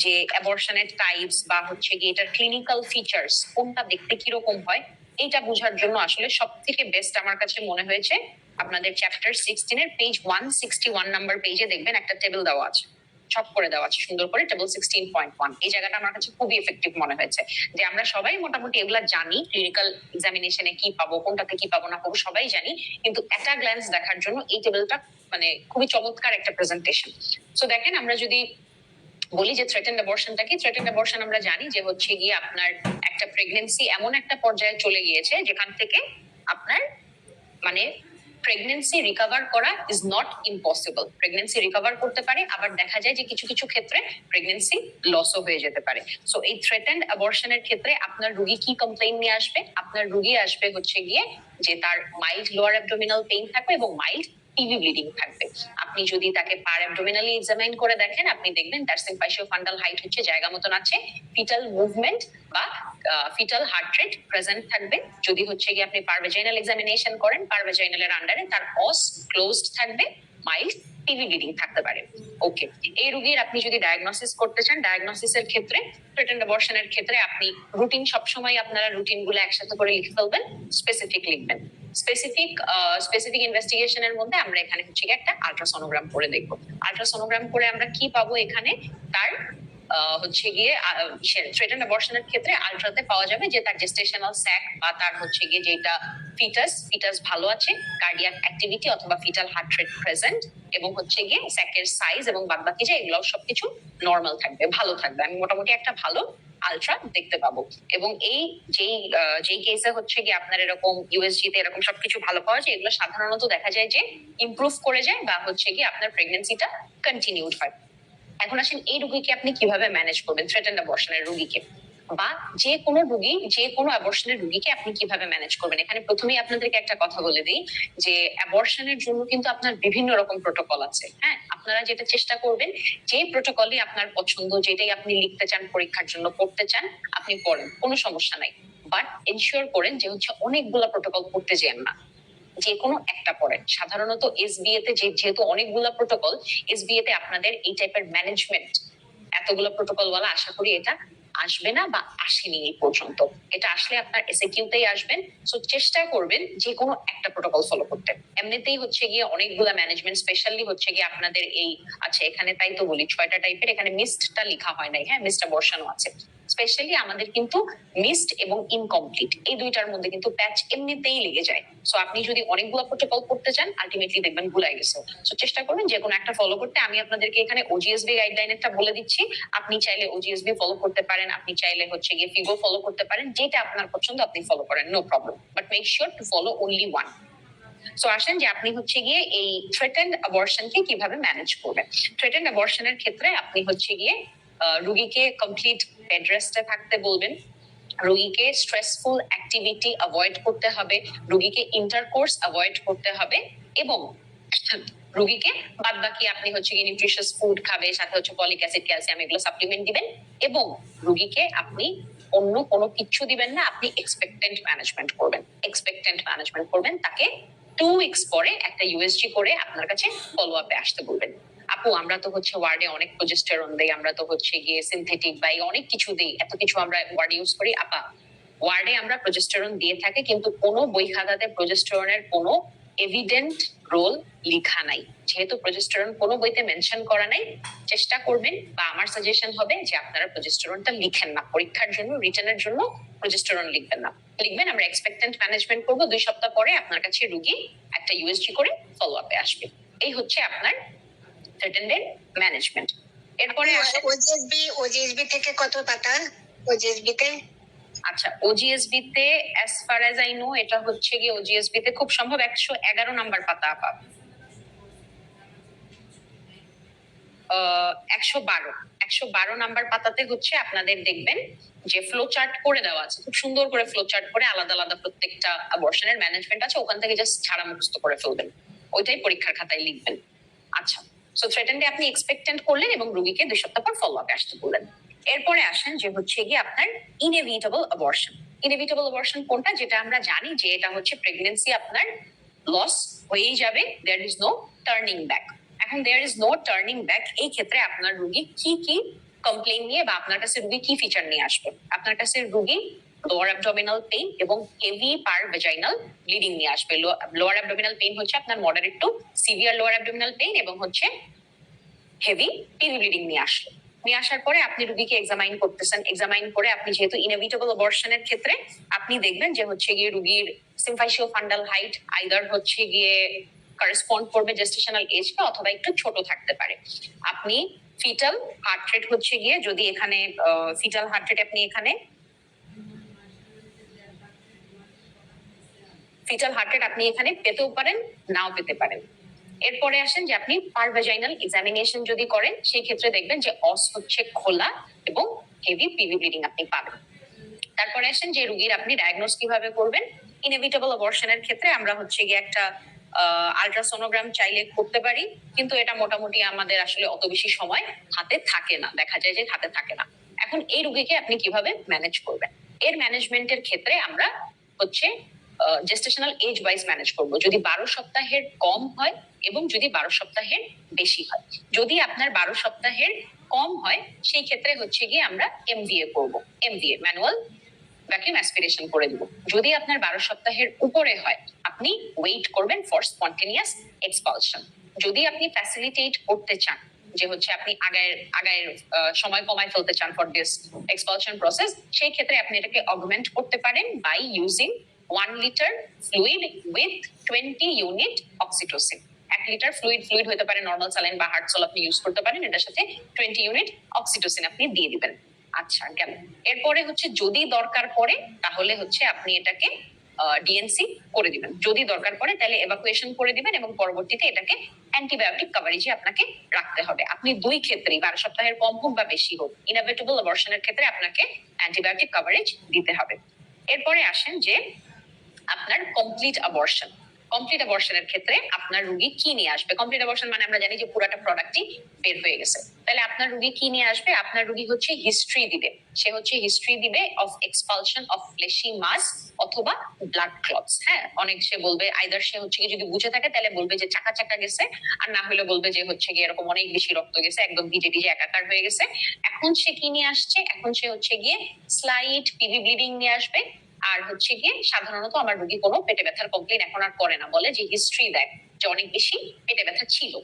যে অ্যাবর্শনের টাইপস বা হচ্ছে গিয়ে এটার ক্লিনিক্যাল ফিচার্স কোনটা দেখতে কিরকম হয়, এইটা বোঝার জন্য আসলে সব থেকে বেস্ট আমার কাছে মনে হয়েছে আপনাদের চ্যাপ্টার 16 এর পেজ 161 নাম্বার পেজে দেখবেন একটা টেবিল দেওয়া আছে, ছক করে দেওয়া আছে সুন্দর করে, টেবিল 16.1। এই জায়গাটা আমার কাছে খুবই এফেক্টিভ মনে হয়েছে, যে আমরা সবাই মোটামুটি এগুলা জানি, ক্লিনিক্যাল এক্সামিনেশনে কি পাবো, কোনটাতে কি পাবো না পাবো সবাই জানি, কিন্তু একটা গ্ল্যান্স দেখার জন্য এই টেবিলটা মানে খুবই চমৎকার একটা প্রেজেন্টেশন। সো দেখেন, আমরা যদি বলি যে থ্রেটেন্ড অ্যাবর্শনটা কি, থ্রেটেন্ড অ্যাবর্শন আমরা জানি যে হচ্ছে গিয়ে আপনার একটা প্রেগনেন্সি এমন একটা পর্যায়ে চলে গিয়েছে যেখান থেকে আপনার মানে প্রেগনেন্সি রিকভার করা is not impossible. Pregnancy recover করতে পারে, আবার দেখা যায় যে কিছু কিছু ক্ষেত্রে প্রেগনেন্সি লসও হয়ে যেতে পারে। সো এই থ্রেটেন্ড অ্যাবর্শনের ক্ষেত্রে আপনার রোগী কি কমপ্লেইন নিয়ে আসবে? আপনার রোগী আসবে হচ্ছে গিয়ে যে তার মাইল্ড লোয়ার অ্যাবডোমিনাল পেইন থাকবে এবং মাইল্ড পিভি ব্লিডিং থাকবে। আপনি যদি তাকে পার অ্যাবডোমিনালি এক্সামাইন করে দেখেন, আপনি দেখবেন তার সিম্পাইশিও ফান্ডাল হাইট হচ্ছে জায়গা মতন আছে, ফিটাল মুভমেন্ট বা ফিটাল হার্ট রেট প্রেজেন্ট থাকবে। যদি হচ্ছে গিয়ে আপনি পারভেজাইনাল এক্সামিনেশন করেন, পারভেজাইনালের আন্ডারে তার অস ক্লোজড থাকবে, মাইল্ড পিভি ব্লিডিং থাকতে পারে। ওকে, এই রোগীর আপনি যদি ডায়াগনোসিস করতে চান, ডায়াগনোসিসের ক্ষেত্রে থ্রেটেন্ড অ্যাবর্শনের ক্ষেত্রে আপনি রুটিন সবসময় আপনারা রুটিন গুলো একসাথে করে লিখে ফেলবেন, স্পেসিফিক লিখবেন। স্পেসিফিক ইনভেস্টিগেশনের মধ্যে আমরা এখানে হচ্ছে গিয়ে একটা আল্ট্রাসোনোগ্রাম করে দেখবো। আল্ট্রাসোনোগ্রাম করে আমরা কি পাবো? এখানে তার হচ্ছে গিয়ে থ্রেটেন্ড অ্যাবর্শনের ক্ষেত্রে আলট্রাতে পাওয়া যাবে যে তার জেস্টেশনাল স্যাক বা তার হচ্ছে গিয়ে যেটা ফিটাস ভালো আছে, কার্ডিয়াক অ্যাক্টিভিটি অথবা ফিটাল হার্ট রেট প্রেজেন্ট, এবং হচ্ছে গিয়ে স্যাকের সাইজ এবং বাদবাকি যে এগুলো সবকিছু নর্মাল থাকবে, ভালো থাকবে। আমি মোটামুটি একটা ভালো আলট্রা দেখতে পাবো। এবং এই যেই কেসে হচ্ছে গিয়ে আপনার এরকম ইউএসজি তে এরকম সবকিছু ভালো পাওয়া যায়, এগুলো সাধারণত দেখা যায় যে ইমপ্রুভ করে যায় বা হচ্ছে গিয়ে আপনার প্রেগনেন্সিটা কন্টিনিউড হয়। এখন আসেন, এই রোগীকে আপনি কিভাবে ম্যানেজ করবেন? থ্রেটেন্ড অ্যাবর্শনের রোগীকে বা যে কোনো রোগী, যে কোনো অ্যাবর্শনের রোগীকে আপনি কিভাবে ম্যানেজ করবেন? এখানে প্রথমেই আপনাদেরকে একটা কথা বলে দিই যে অ্যাবর্শনের জন্য কিন্তু আপনার বিভিন্ন রকম প্রোটোকল আছে। হ্যাঁ, আপনারা যেটা চেষ্টা করবেন, যে প্রোটোকলই আপনার পছন্দ, যেটাই আপনি লিখতে চান, পরীক্ষার জন্য পড়তে চান, আপনি পড়েন, কোনো সমস্যা নাই। বাট এনশিওর করেন যে হচ্ছে অনেকগুলা প্রোটোকল পড়তে যেন না, যে কোনো একটা পড়েন। সাধারণত এসবিএ তে যেহেতু অনেকগুলা প্রোটোকল, এসবিএ তে আপনাদের এই টাইপের ম্যানেজমেন্ট এতগুলো প্রোটোকল বলা, আশা করি এটা আসবে না বা আসেনি এই পর্যন্ত। এটা আসলে আপনার এসএকিউতেই আসবেন। সো চেষ্টা করবেন যে কোনো একটা প্রোটোকল ফলো করতে। এমনিতেই হচ্ছে গিয়ে অনেকগুলা ম্যানেজমেন্ট, স্পেশালি হচ্ছে গিয়ে আপনাদের এই আচ্ছা এখানে তাই তো বলি 6টা টাইপের, এখানে মিসডটা লেখা হয় নাই, হ্যাঁ মিসডটা বসানো আছে। স্পেশালি আমাদের কিন্তু মিসড এবং ইনকমপ্লিট এই দুইটার মধ্যে কিন্তু প্যাচ এমনিতেই লেগে যায়। সো আপনি যদি অনেকগুলো প্রোটোকল করতে চান আলটিমেটলি দেখবেন ভুলাই গেছে। সো চেষ্টা করবেন যে কোনো একটা ফলো করতে। আমি আপনাদেরকে এখানে ওজিএসবি গাইডলাইনেরটা বলে দিচ্ছি, আপনি চাইলে ওজিএসবি ফলো করতে পারেন, আপনি চাইলে হচ্ছে গিয়ে ফিগো ফলো করতে পারেন, যেটা আপনার পছন্দ আপনি ফলো করেন, no problem, but make sure to follow only one. So আসেন যে আপনি হচ্ছে গিয়ে এই থ্রেটেন্ড অ্যাবর্শনকে কিভাবে ম্যানেজ করবেন। থ্রেটেন্ড অ্যাবর্শনের ক্ষেত্রে আপনি হচ্ছে গিয়ে রোগীকে কমপ্লিট বেড রেস্টে থাকতে বলবেন, রোগীকে স্ট্রেসফুল অ্যাক্টিভিটি অ্যাভয়েড করতে হবে, রোগীকে ইন্টারকোর্স অ্যাভয়েড করতে হবে, এবং রোগীকে বাদ বাকি আপনি হচ্ছে কি নিউট্রিশিয়াস ফুড খাবে, সাথে হচ্ছে ফলিক অ্যাসিড, ক্যালসিয়াম এগুলো সাপ্লিমেন্ট দিবেন, এবং রোগীকে আপনি অন্য কোনো কিছু দিবেন না, আপনি এক্সপেক্টেন্ট ম্যানেজমেন্ট করবেন। এক্সপেক্টেন্ট ম্যানেজমেন্ট করবেন, তাকে 2 উইকস পরে একটা ইউএসজি করে আপনার কাছে ফলো আপে আসতে বলবেন। আপু আমরা তো হচ্ছে ওয়ার্ডে অনেক প্রোজেস্টেরন দেই, আমরা তো হচ্ছে গিয়ে সিনথেটিক বা অনেক কিছু দেই, এত কিছু আমরা ওয়ার্ড ইউজ করি। আপা ওয়ার্ডে আমরা প্রোজেস্টেরন দিয়ে থাকি, কিন্তু কোনো বই খাতাতে প্রোজেস্টেরনের কোনো এভিডেন্ট রোল লেখা নাই। যেহেতু প্রোজেস্টেরন কোনো বইতে মেনশন করা নাই, চেষ্টা করবেন বা আমার সাজেশন হবে যে আপনারা প্রোজেস্টেরনটা লিখেন না, পরীক্ষার জন্য রিটেনের জন্য প্রোজেস্টেরন লিখবেন না। লিখবেন আমরা এক্সপেক্টেন্ট ম্যানেজমেন্ট করব, 2 সপ্তাহ পরে আপনার কাছে রোগী একটা ইউএসজি করে ফলো আপে আসবে। এই হচ্ছে আপনার থ্রেটেন্ডের ম্যানেজমেন্ট। এরপরে আসে ওজিএসবি থেকে কত পাতা ওজিএসবি তে? আচ্ছা ওজিএসবি তে as far as I know এটা হচ্ছে গিয়ে ওজিএসবি তে খুব সম্ভব 111 নাম্বার পাতা আপা। 112 নাম্বার পাতাতে হচ্ছে আপনাদের দেখবেন যে ফ্লো চার্ট করে দেওয়া আছে, খুব সুন্দর করে ফ্লো চার্ট করে আলাদা আলাদা প্রত্যেকটা অ্যাবর্শনের ম্যানেজমেন্ট আছে, ওখান থেকে জাস্ট ছাড়া মুখস্থ করে ফেলবেন, ওইটাই পরীক্ষার খাতায় লিখবেন। আচ্ছা সো থ্রেটেন্ডে আপনি এক্সপেক্টেন্ট করলেন এবং রোগীকে 2 সপ্তাহ পর ফলো আপে আসতে বললেন। এরপরে আসেন যে হচ্ছে গিয়ে আপনার ইনএভিটেবল অ্যাবর্শন। ইনএভিটেবল অ্যাবর্শন কোনটা, যেটা আমরা জানি যে এটা হচ্ছে প্রেগন্যান্সি আপনার লস হয়েই যাবে, there is no turning back. এখন there is no turning back, এই ক্ষেত্রে আপনার রোগী কি কি কমপ্লেইন নিয়ে বা আপনার কাছে রোগী কি ফিচার নিয়ে আসবে? আপনার কাছে রোগী লোয়ার অ্যাবডোমিনাল পেইন এবং হেভি পার ভেজাইনাল ব্লিডিং নিয়ে আসবে। লোয়ার অ্যাবডোমিনাল পেইন হচ্ছে আপনার moderate two severe lower abdominal pain, এবং হচ্ছে হেভি পিভি ব্লিডিং নিয়ে আসার পরে আপনি রোগীকে এক্সামাইন করতেছেন। এক্সামাইন করে আপনি যেহেতু ইনএভিটেবল অ্যাবর্শনের ক্ষেত্রে আপনি দেখবেন যে হচ্ছে গিয়ে রোগীর সিম্ফাইসিও ফান্ডাল হাইট আইদার হচ্ছে গিয়ে করেসপন্ড করবে জেস্টেশনাল এজকে, অথবা একটু ছোট থাকতে পারে। আপনি ফিটাল হার্ট রেট হচ্ছে গিয়ে, যদি এখানে ফিটাল হার্ট রেট আপনি এখানে ফিটাল হার্ট রেট আপনি এখানে পেতেও পারেন, নাও পেতে পারেন। এরপরে আসেন যে আপনি পারভেজাইনাল এক্সামিনেশন যদি করেন, সেই ক্ষেত্রে দেখবেন যে অস হচ্ছে খোলা এবং হেভি পিভি ব্লিডিং আপনি পাবেন। তারপরে আসেন যে রোগীর আপনি ডায়াগনোস কিভাবে করবেন। ইনএভিটেবল অ্যাবর্শনের ক্ষেত্রে আমরা হচ্ছে গিয়ে একটা আলট্রাসোনোগ্রাম চাইলে করতে পারি, কিন্তু এটা মোটামুটি আমাদের আসলে অত বেশি সময় হাতে থাকে না, দেখা যায় যে হাতে থাকে না। এখন এই রোগীকে আপনি কিভাবে ম্যানেজ করবেন? এর ম্যানেজমেন্টের ক্ষেত্রে আমরা হচ্ছে জেস্টেশনাল এজ ওয়াইজ ম্যানেজ করব। যদি 12 সপ্তাহের কম হয় এবং যদি 12 সপ্তাহের বেশি হয়। যদি আপনার 12 সপ্তাহের কম হয় সেই ক্ষেত্রে হচ্ছে গিয়ে আমরা এমভিএ করব, এমভিএ ম্যানুয়াল ভ্যাকুয়াম অ্যাসপিরেশন করে দিব। যদি আপনার 12 সপ্তাহের উপরে হয় আপনি ওয়েট করবেন ফর স্পন্টেনিয়াস এক্সপালশন। যদি আপনি ফ্যাসিলিটেট করতে চান যে হচ্ছে আপনি আগায়ের সময় কমায় ফেলতে চান ফর দিস এক্সপালশন প্রসেস, সেই ক্ষেত্রে আপনি এটাকে অগমেন্ট করতে পারেন by using 1 litre fluid with 20 unit oxytocin. 1 litre fluid হতে পারে নর্মাল স্যালাইন বা হার্টসল আপনি ইউজ করতে পারেন, এটার সাথে 20 ইউনিট অক্সিটোসিন আপনি দিয়ে দিবেন। আচ্ছা গেল। এরপরে হচ্ছে যদি দরকার পড়ে তাহলে হচ্ছে আপনি এটাকে ডিএনসি করে দিবেন, যদি দরকার পড়ে তাহলে এভাকুয়েশন করে দিবেন, এবং পরবর্তীতে এটাকে অ্যান্টিবায়োটিক কভারেজে আপনাকে রাখতে হবে। আপনি দুই ক্ষেত্রেই 12 সপ্তাহের কম হোক বা বেশি হোক, ইনএভিটেবল অ্যাবর্শনের ক্ষেত্রে আপনাকে অ্যান্টিবায়োটিক কভারেজ দিতে হবে। এরপরে আসেন যে আপনার কমপ্লিট অ্যাবর্শন। কমপ্লিট অ্যাবর্শনের ক্ষেত্রে আপনার রুগী কি নিয়ে আসবে? কমপ্লিট অ্যাবর্শন মানে আমরা জানি যে পুরাটা প্রোডাক্টই বের হয়ে গেছে। তাহলে আপনার রুগী কি নিয়ে আসবে? আপনার রুগী হচ্ছে হিস্ট্রি দিবে। সে হচ্ছে হিস্ট্রি দিবে অফ এক্সপালশন অফ ফ্লেশি মাস অথবা ব্লাড ক্লটস। হ্যাঁ, অনেক সে বলবে আইদার সে হচ্ছে কি যদি বুঝে থাকে তাহলে বলবে যে চাকা চাকা গেছে, আর না হলে বলবে যে হচ্ছে গিয়ে এরকম অনেক বেশি রক্ত গেছে, একদম ভিজে ভিজে একাকার হয়ে গেছে। এখন সে কি নিয়ে আসছে? এখন সে হচ্ছে গিয়ে স্লাইট পিভি ব্লিডিং নিয়ে আসবে। আর হচ্ছে গিয়ে সাধারণত আমার রোগী কোনো পেটে ব্যথার কমপ্লেন এখন আর করে না, বলে যে হিস্ট্রি দেয় যে অনেক বেশি পেটে ব্যথা ছিল।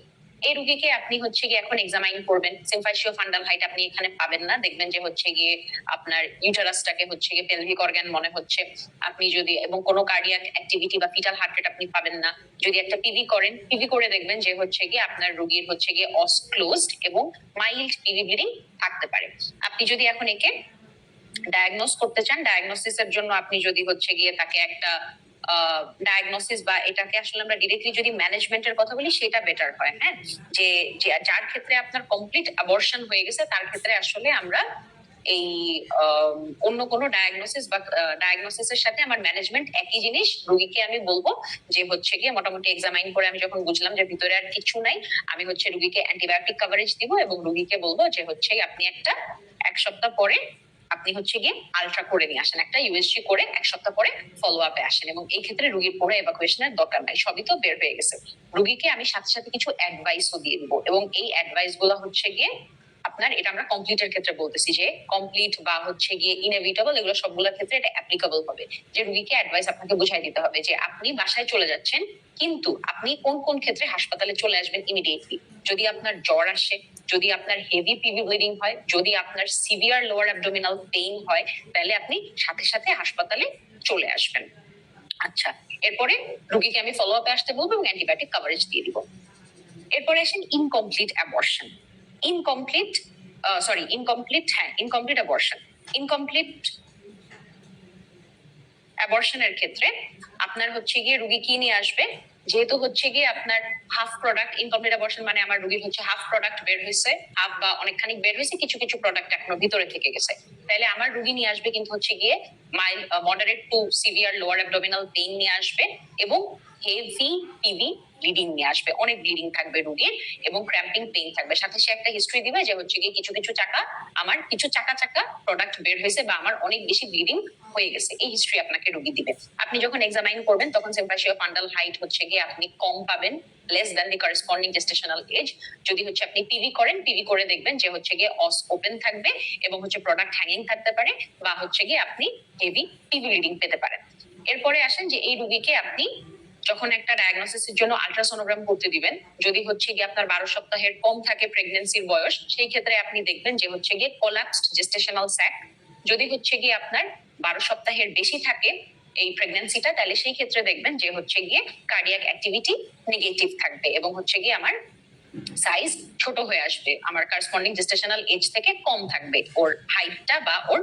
এই রোগীকে আপনি হচ্ছে গিয়ে এখন এক্সামাইন করবেন। সিম্ফাইসিও ফান্ডাল হাইট আপনি এখানে পাবেন না, দেখবেন যে হচ্ছে গিয়ে আপনার ইউটারাসটাকে হচ্ছে গিয়ে পেলভিক অর্গান মনে হচ্ছে। আপনি যদি এবং কোনো কার্ডিয়াক অ্যাক্টিভিটি বা ফিটাল হার্ট রেট আপনি পাবেন না। যদি একটা পিভি করেন, পিভি করে দেখবেন যে হচ্ছে গিয়ে আপনার রোগীর হচ্ছে গিয়ে অস ক্লোজড এবং মাইল্ড পিভি ব্লিডিং থাকতে পারে। আপনি যদি এখন একে ডায়াগনোস করতে চান, ডায়াগনোসিসের জন্য আপনি যদি হচ্ছে গিয়ে তাকে একটা ডায়াগনোসিস বা এটাকে আসলে আমরা ডিরেক্টলি যদি ম্যানেজমেন্টের কথা বলি সেটা বেটার হয়। হ্যাঁ, যে যার ক্ষেত্রে আপনার কমপ্লিট অ্যাবর্শন হয়ে গেছে তার ক্ষেত্রে আসলে আমরা এই অন্য কোনো ডায়াগনোসিস বা ডায়াগনোসিসের সাথে আমার ম্যানেজমেন্ট একই জিনিস। রোগীকে আমি বলবো যে হচ্ছে গিয়ে মোটামুটি এক্সামাইন করে আমি যখন বুঝলাম যে ভিতরে আর কিছু নাই, আমি হচ্ছে রোগীকে অ্যান্টিবায়োটিক কভারেজ দিব এবং রোগীকে বলবো যে হচ্ছে আপনি এক সপ্তাহ পরে আপনি হচ্ছে গিয়ে আলট্রা করে নিয়ে আসেন, একটা ইউএসজি করে এক সপ্তাহ পরে ফলো আপে আসেন। এবং এই ক্ষেত্রে রোগীর পরে এভাকুয়েশনের দরকার নাই, সবই তো বের হয়ে গেছে। রোগীকে আমি সাথে সাথে কিছু অ্যাডভাইসও দিয়ে দিব এবং এই অ্যাডভাইস গুলো হচ্ছে গিয়ে আপনার, এটা আমরা কমপ্লিটের ক্ষেত্রে বলতেছি যে কমপ্লিট বা হচ্ছে গিয়ে ইনএভিটেবল, এগুলো সবগুলোর ক্ষেত্রে এটা অ্যাপ্লিকেবল হবে। যে রোগীকে অ্যাডভাইস আপনাকে বুঝাই দিতে হবে যে আপনি বাসায় চলে যাচ্ছেন, কিন্তু আপনি কোন কোন ক্ষেত্রে হাসপাতালে চলে আসবেন ইমিডিয়েটলি। যদি আপনার জ্বর আসে, যদি আপনার হেভি পিভি ব্লিডিং হয়, যদি আপনার সিভিয়ার লোয়ার অ্যাবডোমিনাল পেইন হয়, তাহলে আপনি সাথে সাথে হাসপাতালে চলে আসবেন। আচ্ছা, এরপরে রোগীকে আমি ফলো আপে আসতে বলবো এবং অ্যান্টিবায়োটিক কভারেজ দিয়ে দিব। এরপরে আসেন incomplete abortion. Incomplete incomplete abortion. Incomplete অ্যাবর্শনের ক্ষেত্রে আপনার হচ্ছে গিয়ে রোগী কি নিয়ে আসবে? যেহেতু হচ্ছে গিয়ে আপনার হাফ প্রোডাক্ট, ইনকমপ্লিট অ্যাবর্শন মানে আমার রোগীর হচ্ছে হাফ প্রোডাক্ট বের হয়েছে, হাফ বা অনেকখানি বের হয়েছে, কিছু কিছু প্রোডাক্ট এখনো ভিতরে থেকে গেছে। তাহলে আমার রোগী নিয়ে আসবে কিন্তু হচ্ছে গিয়ে mild moderate two severe lower abdominal pain নিয়ে আসবে এবং হেভি পিভি ব্লিডিং নিয়ে আসবে, অনেক ব্লিডিং থাকবে রোগীর এবং ক্র্যাম্পিং পেইন থাকবে। সাথে সে একটা হিস্ট্রি দিবে যে হচ্ছে গিয়ে কিছু কিছু চাকা চাকা প্রোডাক্ট বের হয়েছে বা আমার অনেক বেশি ব্লিডিং হয়ে গেছে, এই হিস্ট্রি আপনাকে রোগী দিবে। আপনি যখন এক্সামাইন করবেন তখন সিম্পাশিও ফান্ডাল হাইট হচ্ছে গিয়ে আপনি কম পাবেন, less than the corresponding gestational age. যদি হচ্ছে আপনি পিভি করেন, পিভি করে দেখবেন যে হচ্ছে গিয়ে অস ওপেন থাকবে এবং হচ্ছে প্রোডাক্ট হ্যাঙ্গিং থাকতে পারে বা হচ্ছে গিয়ে আপনি হেভি পিভি ব্লিডিং পেতে পারেন। এরপরে আসেন যে এই রোগীকে আপনি যখন একটা ডায়াগনোসিসের জন্য আলট্রাসোনোগ্রাম করতে দিবেন, যদি হচ্ছে গিয়ে আপনার 12 সপ্তাহের কম থাকে প্রেগন্যান্সির বয়স, সেই ক্ষেত্রে আপনি দেখবেন যে হচ্ছে গিয়ে কোলাপসড জেস্টেশনাল স্যাক। যদি হচ্ছে গিয়ে আপনার 12 সপ্তাহের বেশি থাকে এই প্রেগন্যান্সিটা, তাহলে সেই ক্ষেত্রে দেখবেন যে হচ্ছে গিয়ে কার্ডিয়াক অ্যাক্টিভিটি নেগেটিভ থাকবে এবং হচ্ছে গিয়ে আমার সাইজ ছোট হয়ে আসবে, আমার করেসপন্ডিং জেস্টেশনাল এজ থেকে কম থাকবে ওর হাইটটা বা ওর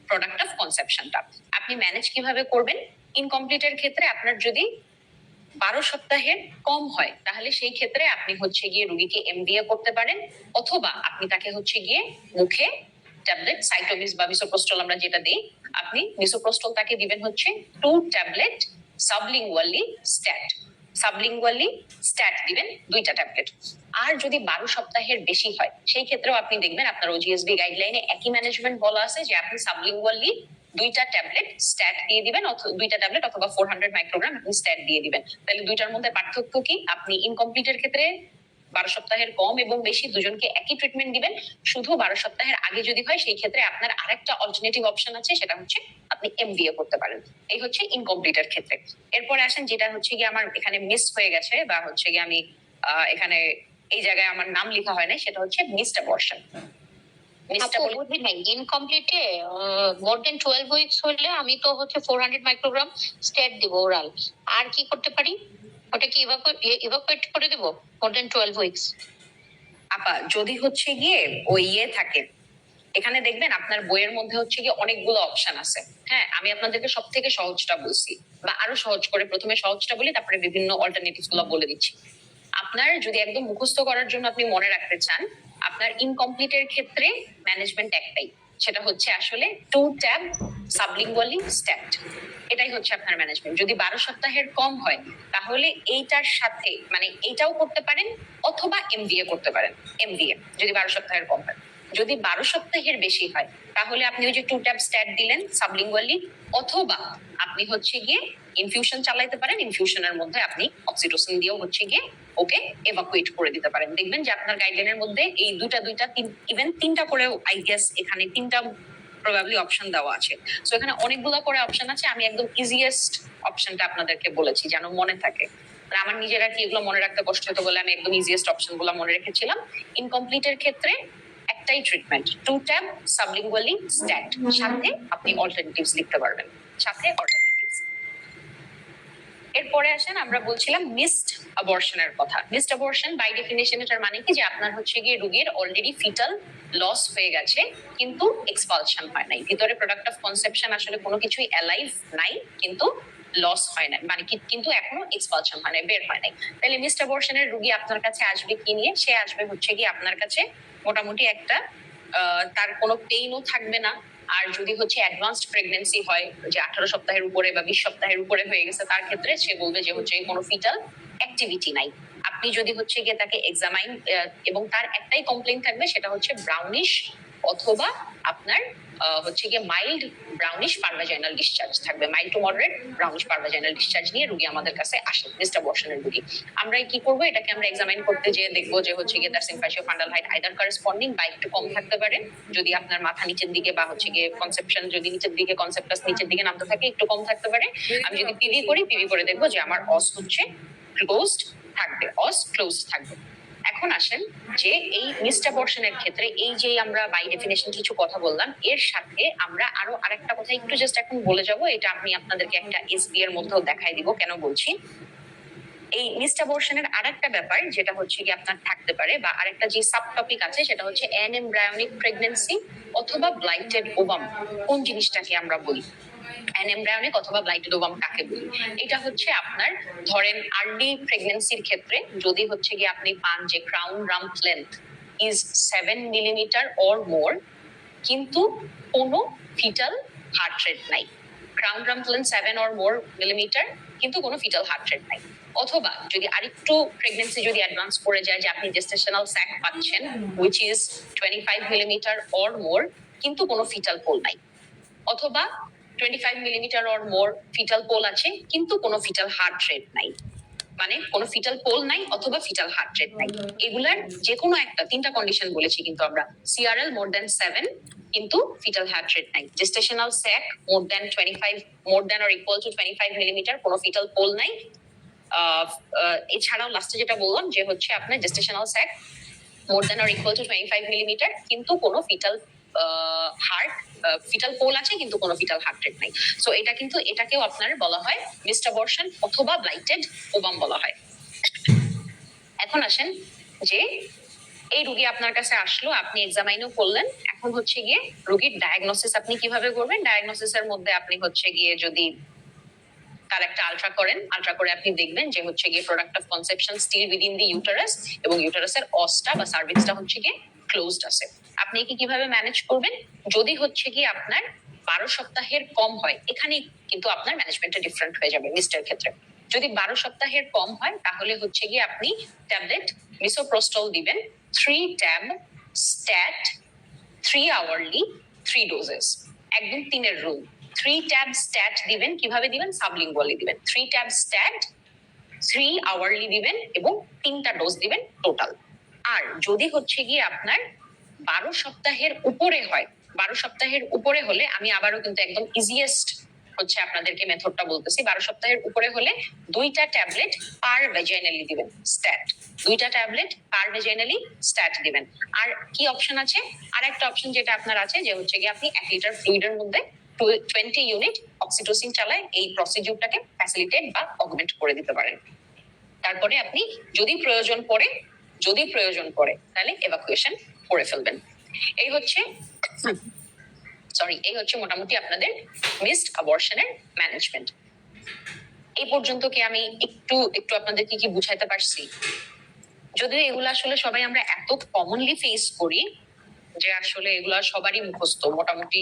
প্রোডাক্ট অফ কনসেপশনটা। আপনি ম্যানেজ কিভাবে করবেন? ইনকমপ্লিটের ক্ষেত্রে আপনার যদি 12 সপ্তাহের কম হয় তাহলে সেই ক্ষেত্রে আপনি হচ্ছে গিয়ে রোগীকে এমডিএ করতে পারেন, অথবা আপনি তাকে হচ্ছে গিয়ে মুখে ট্যাবলেট সাইটোমিস বা মিসোপ্রোস্টল আমরা যেটা দিই, আপনি মিসোপ্রোস্টল তাকে দিবেন হচ্ছে 2 ট্যাবলেট সাবলিঙ্গুয়ালি স্ট্যাট। সাবলিঙ্গুয়ালি স্ট্যাট দিবেন 2টা ট্যাবলেট। আর যদি 12 সপ্তাহের বেশি হয় সেই ক্ষেত্রেও আপনি দেখবেন আপনার ওজিএসবি গাইডলাইনে একই ম্যানেজমেন্ট বলা আছে যে আপনি সাবলিঙ্গুয়ালি 2টা ট্যাবলেট স্ট্যাট দিয়ে দিবেন, অথবা 2টা ট্যাবলেট অথবা 400 মাইক্রোগ্রাম আপনি স্ট্যাট দিয়ে দিবেন। তাহলে দুইটার মধ্যে পার্থক্য কি? আপনি ইনকমপ্লিটের ক্ষেত্রে 12 সপ্তাহের কম এবং বেশি দুজনকে একই ট্রিটমেন্ট দিবেন, শুধু 12 সপ্তাহের আগে যদি হয় সেই ক্ষেত্রে আপনার আরেকটা অল্টারনেটিভ অপশন আছে, সেটা হচ্ছে আপনি এমডিএ করতে পারেন। এই হচ্ছে ইনকমপ্লিটের ক্ষেত্রে। এরপরে আসেন যেটা হচ্ছে গিয়ে আমার এখানে মিস হয়ে গেছে বা হচ্ছে গিয়ে আমি এখানে এই জায়গায় আমার নাম লেখা হয় না, সেটা হচ্ছে মিসড অ্যাবর্শন। ইনকমপ্লিটে মোর দেন 12 উইকস হলে আমি তো হচ্ছে 400 মাইক্রোগ্রাম স্টেট দিব ওরাল। আর কি করতে পারি? ওটা কি ইভাকুয়েট করে দেব মোর দেন 12 উইকস? আপা যদি হচ্ছে গিয়ে ওই থাকে, এখানে দেখবেন আপনার বইয়ের মধ্যে হচ্ছে গিয়ে অনেকগুলো অপশন আছে। হ্যাঁ, আমি আপনাদেরকে সব থেকে সহজটা বলছি বা আরো সহজ করে প্রথমে সহজটা বলি, তারপরে বিভিন্ন অল্টারনেটিভ গুলো বলে দিচ্ছি। আপনার যদি একদম মুখস্থ করার জন্য আপনি মনে রাখতে চান, আপনার ইনকমপ্লিটের ক্ষেত্রে ম্যানেজমেন্ট একটাই, সেটা হচ্ছে আসলে 2 ট্যাব সাবলিঙ্গুয়ালি স্ট্যাট। এটাই হচ্ছে আপনার ম্যানেজমেন্ট। যদি 12 সপ্তাহের কম হয় তাহলে এইটার সাথে মানে এইটাও করতে পারেন অথবা এমবিএ করতে পারেন। এমবিএ যদি 12 সপ্তাহের কম হয়। যদি 12 সপ্তাহের বেশি হয় তাহলে আপনি ওই যে 2 ট্যাব স্ট্যাট দিলেন সাবলিঙ্গুয়ালি, অথবা আপনি হচ্ছে গিয়ে ইনফিউশন চালাইতে পারেন। ইনফিউশনের মধ্যে আপনি অক্সিটোসিন দিয়েও হচ্ছে গিয়ে ওকে এভাকুয়েট করে দিতে পারেন। দেখবেন যে আপনার গাইডলাইনের মধ্যে এই দুটা ইভেন তিনটা করেও আই গেস এখানে তিনটা প্রবাবলি অপশন দেওয়া আছে। সো এখানে অনেকগুলো করে অপশন আছে, আমি একদম ইজিয়েস্ট অপশনটা আপনাদেরকে বলেছি যেন মনে থাকে। আর আমার নিজেরা কি এগুলো মনে রাখতে কষ্ট হতো বলে আমি একদম ইজিয়েস্ট অপশন গুলো মনে রেখেছিলাম। ইনকমপ্লিটের ক্ষেত্রে একটাই ট্রিটমেন্ট, 2 ট্যাব সাবলিঙ্গুয়ালি স্ট্যাট, সাথে আপনি অল্টারনেটিভস লিখতে পারবেন, সাথে অল্টারনেটিভস। এরপরে আসেন আমরা বলছিলাম মিসড অ্যাবর্শনের কথা। মিসড অ্যাবর্শন বাই ডেফিনিশন এটার মানে কি যে আপনার হচ্ছে গিয়ে রোগীর অলরেডি ফিটাল লস হয়ে গেছে কিন্তু এক্সপালশন হয় নাই, ভিতরে প্রোডাক্ট অফ কনসেপশন আসলে কোনো কিছুই অ্যালাইভ নাই কিন্তু লস হয় না, মানে কিন্তু এখনো এক্সপালশন হয় নাই, বের হয় নাই। তাহলে মিসড অ্যাবর্শনের রোগী আপনার কাছে আসবে কি নিয়ে? সে আসবে হচ্ছে গিয়ে আপনার কাছে মোটামুটি একটা তার কোনো পেইনও থাকবে না। আর যদি হচ্ছে অ্যাডভান্সড প্রেগন্যান্সি হয়, যে 18 সপ্তাহের উপরে বা 20 সপ্তাহের উপরে হয়ে গেছে, তার ক্ষেত্রে সে বলবে যে হচ্ছে কোনো ফিটাল অ্যাক্টিভিটি নাই। আপনি যদি হচ্ছে গিয়ে তাকে এক্সামাইন এবং তার একটাই কমপ্লেইন থাকবে, সেটা হচ্ছে ব্রাউনিশ অথবা আপনার হচ্ছে গিয়ে মাইল্ড ব্রাউনিশ পারভাজাইনাল ডিসচার্জ থাকবে। Mild to moderate brownish pervaginal discharge নিয়ে রোগী আমাদের কাছে আসে, মিসড অ্যাবর্শনের রোগী। আমরা কি করব? এটাকে আমরা এক্সামাইন করতে যেয়ে দেখবো যে হচ্ছে গিয়ে তার সিম্পাশিও ফান্ডাল হাইট আইদার করেসপন্ডিং বা একটু কম থাকতে পারে। যদি আপনার মাথা নিচের দিকে বা হচ্ছে গিয়ে কনসেপশন যদি নিচের দিকে, কনসেপ্টাস নিচের দিকে নামতে থাকে, একটু কম থাকতে পারে। আমি যদি পিভি করি, পিভি করে দেখবো যে আমার অস হচ্ছে ক্লোজড থাকবে, অস ক্লোজ থাকবে। এখন আসেন যে এই মিসড অ্যাবর্শনের ক্ষেত্রে এই যে আমরা বাই ডেফিনেশন কিছু কথা বললাম, এর সাথে আমরা আরো আরেকটা কথা একটু জাস্ট এখন বলে যাব। এটা আমি আপনাদেরকে একটা এসবি এর মধ্যেও দেখাই দিব কেন বলছি। এই মিসড অ্যাবর্শনের আরেকটা ব্যাপার যেটা হচ্ছে কি আপনার থাকতে পারে, বা আরেকটা যে সাব টপিক আছে, সেটা হচ্ছে অ্যানএমব্রায়োনিক প্রেগন্যান্সি অথবা ব্লাইটেড ওভাম। কোন জিনিসটাকে আমরা বলি অ্যানএমব্রায়োনিক অথবা ব্লাইটেড ওভাম কাকে বলি? এটা হচ্ছে আপনার ধরেন আর্লি প্রেগন্যান্সির ক্ষেত্রে যদি হচ্ছে গিয়ে আপনি পান যে crown ramp length is 7 millimetre or more কিন্তু কোনো ফিটাল হার্ট রেট নাই। Crown ramp length 7 or more millimetre কিন্তু কোনো ফিটাল হার্ট রেট নাই। অথবা যদি আরেকটু প্রেগন্যান্সি যদি অ্যাডভান্স করে যায়, যে আপনি জেস্টেশনাল স্যাক পাচ্ছেন which is 25 millimetre or more কিন্তু কোনো ফিটাল পোল নাই। অথবা 25 millimetre or more fetal pole আছে কিন্তু কোনো ফিটাল হার্ট রেট নাই, মানে কোনো ফিটাল পোল নাই অথবা ফিটাল হার্ট রেট নাই। এগুলার যে কোনো একটা, তিনটা কন্ডিশন বলেছি কিন্তু আমরা, সিআরএল মোর দ্যান 7 কিন্তু ফিটাল হার্ট রেট নাই, gestational sac more than 25 more than or equal to 25 millimetre কোনো ফিটাল পোল নাই। এছাড়াও লাস্টে যেটা বললাম যে হচ্ছে আপনার gestational sac more than or equal to 25 millimetre কিন্তু কোনো ফিটাল ফিটাল পোল আছে কিন্তু কোনো ফিটাল হার্ট রেট নাই। সো এটা কিন্তু এটাকেও আপনার বলা হয় মিসড অ্যাবর্শন অথবা ব্লাইটেড ওভাম বলা হয়। এখন আসেন যে এই রোগী আপনার কাছে আসলো, আপনি এক্সামাইনও করলেন, এখন হচ্ছে গিয়ে রোগীর ডায়াগনোসিস আপনি কিভাবে করবেন? ডায়াগনোসিসের মধ্যে আপনি হচ্ছে গিয়ে যদি তার একটা আলট্রা করেন, আলট্রা করে আপনি দেখবেন যে হচ্ছে গিয়ে product of conception still within the uterus এবং ইউটারাসের অসটা বা সার্ভিক্সটা হচ্ছে গিয়ে ক্লোজড আছে। আপনি কি কিভাবে ম্যানেজ করবেন? যদি হচ্ছে গিয়ে আপনার 12 সপ্তাহের কম হয়, এখানে কিন্তু আপনার ম্যানেজমেন্টটা ডিফারেন্ট হয়ে যাবে মিস্টার ক্ষেত্রে। যদি 12 সপ্তাহের কম হয় তাহলে হচ্ছে গিয়ে আপনি ট্যাবলেট মিসোপ্রোস্টল দিবেন 3 ট্যাব স্ট্যাট 3 আওয়ারলি 3 ডোজেস। একদম 3 রুল। 3 ট্যাব স্ট্যাট দিবেন, কিভাবে দিবেন? সাবলিঙ্গুয়ালি দিবেন। 3 ট্যাব স্ট্যাট 3 আওয়ারলি দিবেন এবং 3টা ডোজ দিবেন টোটাল। আর যদি হচ্ছে গিয়ে আপনার 12 সপ্তাহের উপরে হয়, 12 সপ্তাহের উপরে হলে আমি আবারও কিন্তু একদম ইজিয়েস্ট হচ্ছে আপনাদেরকে মেথডটা বলতেছি। 12 সপ্তাহের উপরে হলে 2টা ট্যাবলেট পার ভ্যাজাইনালি দিবেন স্ট্যাট, 2টা ট্যাবলেট পার ভ্যাজাইনালি স্ট্যাট দিবেন। আর কি অপশন আছে? আর একটা অপশন যেটা আপনার আছে যে হচ্ছে গিয়ে আপনি 1 লিটার ফ্লুইডের মধ্যে 20 ইউনিট অক্সিটোসিন চালায় এই প্রসিডিউরটাকে ফ্যাসিলিটেট বা অগমেন্ট করে দিতে পারেন। তারপরে আপনি যদি প্রয়োজন পড়ে তাহলে এভাকুয়েশন করে ফেলবেন। এই হচ্ছে মোটামুটি আপনাদের মিসড অ্যাবর্শনের ম্যানেজমেন্ট। এই পর্যন্ত কি আমি একটু আপনাদের কি বুঝাইতে পারছি? যদিও এগুলো আসলে সবাই আমরা এত কমনলি ফেস করি, যে আসলে এগুলা সবারই মুখস্থ, মোটামুটি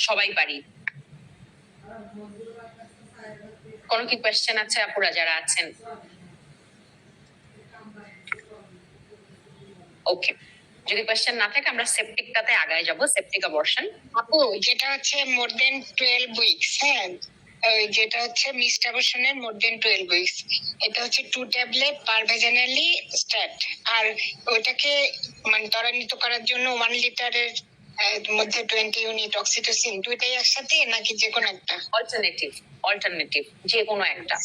সবাই পারি। কোনো কি কোয়েশ্চেন আছে আপুরা যারা আছেন? ওকে, যদি কোয়েশ্চেন না থাকে আমরা সেপটিকটাতে আগায় যাব, সেপটিক অ্যাবর্শন। আপু যেটা হচ্ছে মোর দেন 12 উইকস, হ্যাঁ ওই যেটা হচ্ছে মিসড অ্যাবর্শনের মোর দেন 12 উইকস, এটা হচ্ছে 2 ট্যাবলেট পার ভেজানালি স্ট্যাট। আর ওইটাকে মানে ত্বরান্বিত করার জন্য 1 লিটারের মধ্যে 20 ইউনিট অক্সিটোসিন, দুইটাই একসাথে নাকি যে কোনো একটা? অল্টারনেটিভ যে কোনো একটা।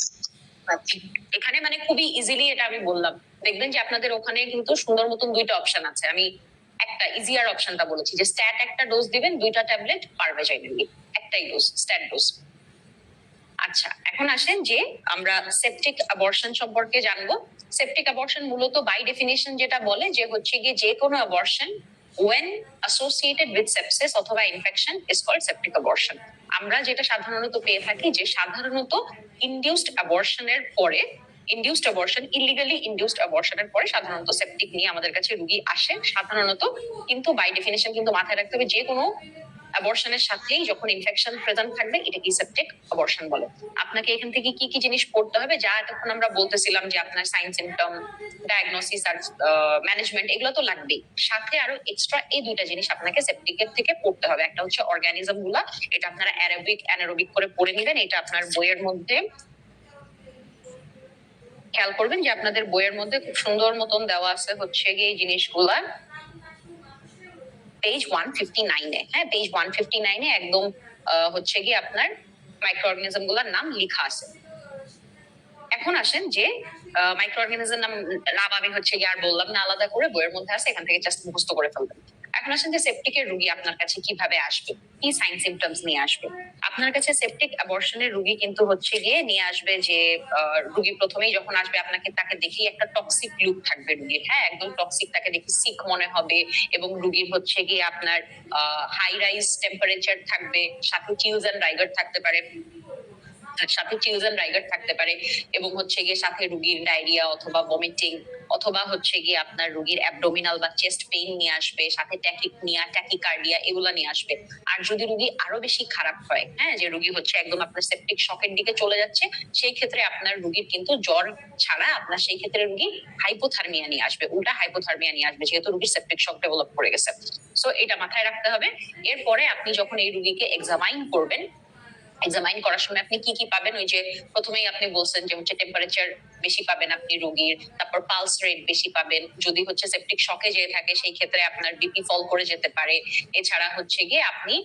এখানে মানে খুবই ইজিলি এটা আমি বললাম, দেখবেন যে আপনাদের ওখানে কিন্তু সুন্দর মতন দুইটা অপশন আছে। আমি একটা ইজিয়ার অপশনটা বলেছি যে স্ট্যাট একটা ডোজ দিবেন, 2টা ট্যাবলেট পার ভেজাইনালি, একটাই ডোজ, স্ট্যাট ডোজ। আচ্ছা, এখন আসেন যে আমরা সেপটিক অ্যাবর্শন সম্পর্কে জানবো। সেপটিক অ্যাবর্শন মূলত বাই ডেফিনিশন যেটা বলে যে হচ্ছে গিয়ে যে কোনো abortion when associated with sepsis অথবা infection is called septic abortion। আমরা যেটা সাধারণত পেয়ে থাকি যে সাধারণত ইনডিউসড অ্যাবর্শনের পরে, ইনডিউসড অ্যাবর্শন, ইলিগালি ইনডিউসড অ্যাবর্শনের পরে সাধারণত সেপটিক নিয়ে আমাদের কাছে রুগী আসে সাধারণত। কিন্তু বাই ডেফিনিশন কিন্তু মাথায় রাখতে হবে যে কোনো অ্যাবর্শনের সাথেই যখন ইনফেকশন প্রেজেন্ট থাকবে এটাকে সেপটিক অ্যাবর্শন বলে। আপনাকে এখান থেকে কি কি জিনিস পড়তে হবে, যা এতক্ষণ আমরা বলতেছিলাম যে আপনার সাইন সিমটম, ডায়াগনোসিস আর ম্যানেজমেন্ট, এগুলো তো লাগবেই, সাথে আরো এক্সট্রা এই দুইটা জিনিস আপনাকে সেপটিকের থেকে পড়তে হবে। একটা হচ্ছে অর্গানিজম গুলা, এটা আপনারা অ্যারোবিক অ্যানারোবিক করে পড়ে নেবেন। এটা আপনার বইয়ের মধ্যে খেয়াল করবেন যে আপনাদের বইয়ের মধ্যে খুব সুন্দর মতন দেওয়া আছে হচ্ছে গিয়ে এই জিনিসগুলা পেজ 159-এ। হ্যাঁ, পেজ 159-এ একদম হচ্ছে গিয়ে আপনার মাইক্রো অর্গানিজম গুলার নাম লেখা আছে। এখন আসেন যে মাইক্রো অর্গানিজম নাম আমি হচ্ছে গিয়ে আর বললাম না, আলাদা করে বইয়ের মধ্যে আছে, এখান থেকে জাস্ট মুখস্থ করে ফেলবেন। এখন আসেন যে সেপটিকের রুগী আপনার কাছে কিভাবে আসবে, কি সাইন সিমটমস নিয়ে আসবে। আপনার কাছে সেপটিক অ্যাবর্শনের রুগী কিন্তু হচ্ছে গিয়ে নিয়ে আসবে যে রুগী প্রথমেই যখন আসবে আপনাকে তাকে দেখেই একটা টক্সিক লুক থাকবে রুগীর। হ্যাঁ, একদম টক্সিক, তাকে দেখে সিক মনে হবে এবং রুগীর হচ্ছে গিয়ে আপনার হাই রাইজ টেম্পারেচার থাকবে, সাথে চিউজ এন্ড রাইগার থাকতে পারে, থাকতে পারে এবং হচ্ছে গিয়ে সাথে রুগীর ডায়রিয়া অথবা ভমিটিং অথবা হচ্ছে গিয়ে আপনার রুগীর অ্যাবডোমিনাল বা চেস্ট পেইন নিয়ে আসবে, সাথে ট্যাকিপনিয়া, ট্যাকিকার্ডিয়া এগুলা নিয়ে আসবে। আর যদি রুগী আরো বেশি খারাপ হয়, হ্যাঁ, যে রুগী হচ্ছে একদম আপনার সেপটিক শকের দিকে চলে যাচ্ছে, সেই ক্ষেত্রে আপনার রুগীর কিন্তু জ্বর ছাড়া আপনার সেই ক্ষেত্রে রুগী হাইপোথার্মিয়া নিয়ে আসবে, উল্টা হাইপোথার্মিয়া নিয়ে আসবে, যেহেতু রুগীর সেপটিক শক ডেভেলপ করে গেছে। সো এটা মাথায় রাখতে হবে। এরপরে আপনি যখন এই রুগীকে এক্সামাইন করবেন, এক্সামাইন করার সময় আপনি কি কি পাবেন, ওই যে প্রথমেই আপনি বলছেন যে হচ্ছে টেম্পারেচার বেশি পাবেন আপনি রোগীর, তারপর পালস রেট বেশি পাবেন, যদি হচ্ছে সেপটিক শকে যেয়ে থাকে সেই ক্ষেত্রে আপনার বিপি ফল করে যেতে পারে। এছাড়া হচ্ছে গিয়ে আপনি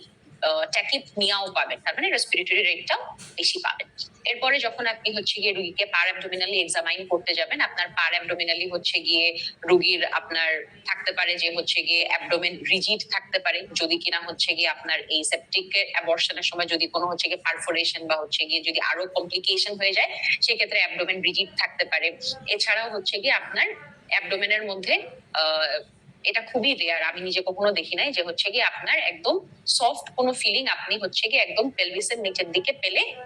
ট্যাকিপনিয়াও পাবেন, তার মানে রেসপিরেটরি রেটটাও বেশি পাবেন। এরপরে যখন আপনি হচ্ছে গিয়ে রুগীকে পার অ্যাবডোমিনালি এক্সামাইন করতে যাবেন, আপনার পার অ্যাবডোমিনালি হচ্ছে গিয়ে রুগীর আপনার থাকতে পারে যে হচ্ছে গিয়ে অ্যাবডোমেন রিজিড থাকতে পারে, যদি কিনা হচ্ছে গিয়ে আপনার এই সেপটিক অ্যাবর্শনের সময় যদি কোনো হচ্ছে গিয়ে পারফোরেশন বা হচ্ছে গিয়ে যদি আরো কমপ্লিকেশন হয়ে যায় সেক্ষেত্রে অ্যাবডোমেন রিজিড থাকতে পারে। এছাড়াও হচ্ছে গিয়ে আপনার অ্যাবডোমেনের মধ্যে এটা খুবই রেয়ার, আমি নিজে কখনো দেখি নাই যে হচ্ছে গিয়ে আপনার একদম সফট কোনো ফিলিং আপনি হচ্ছে গিয়ে একদম পেলভিসের নিচের দিকে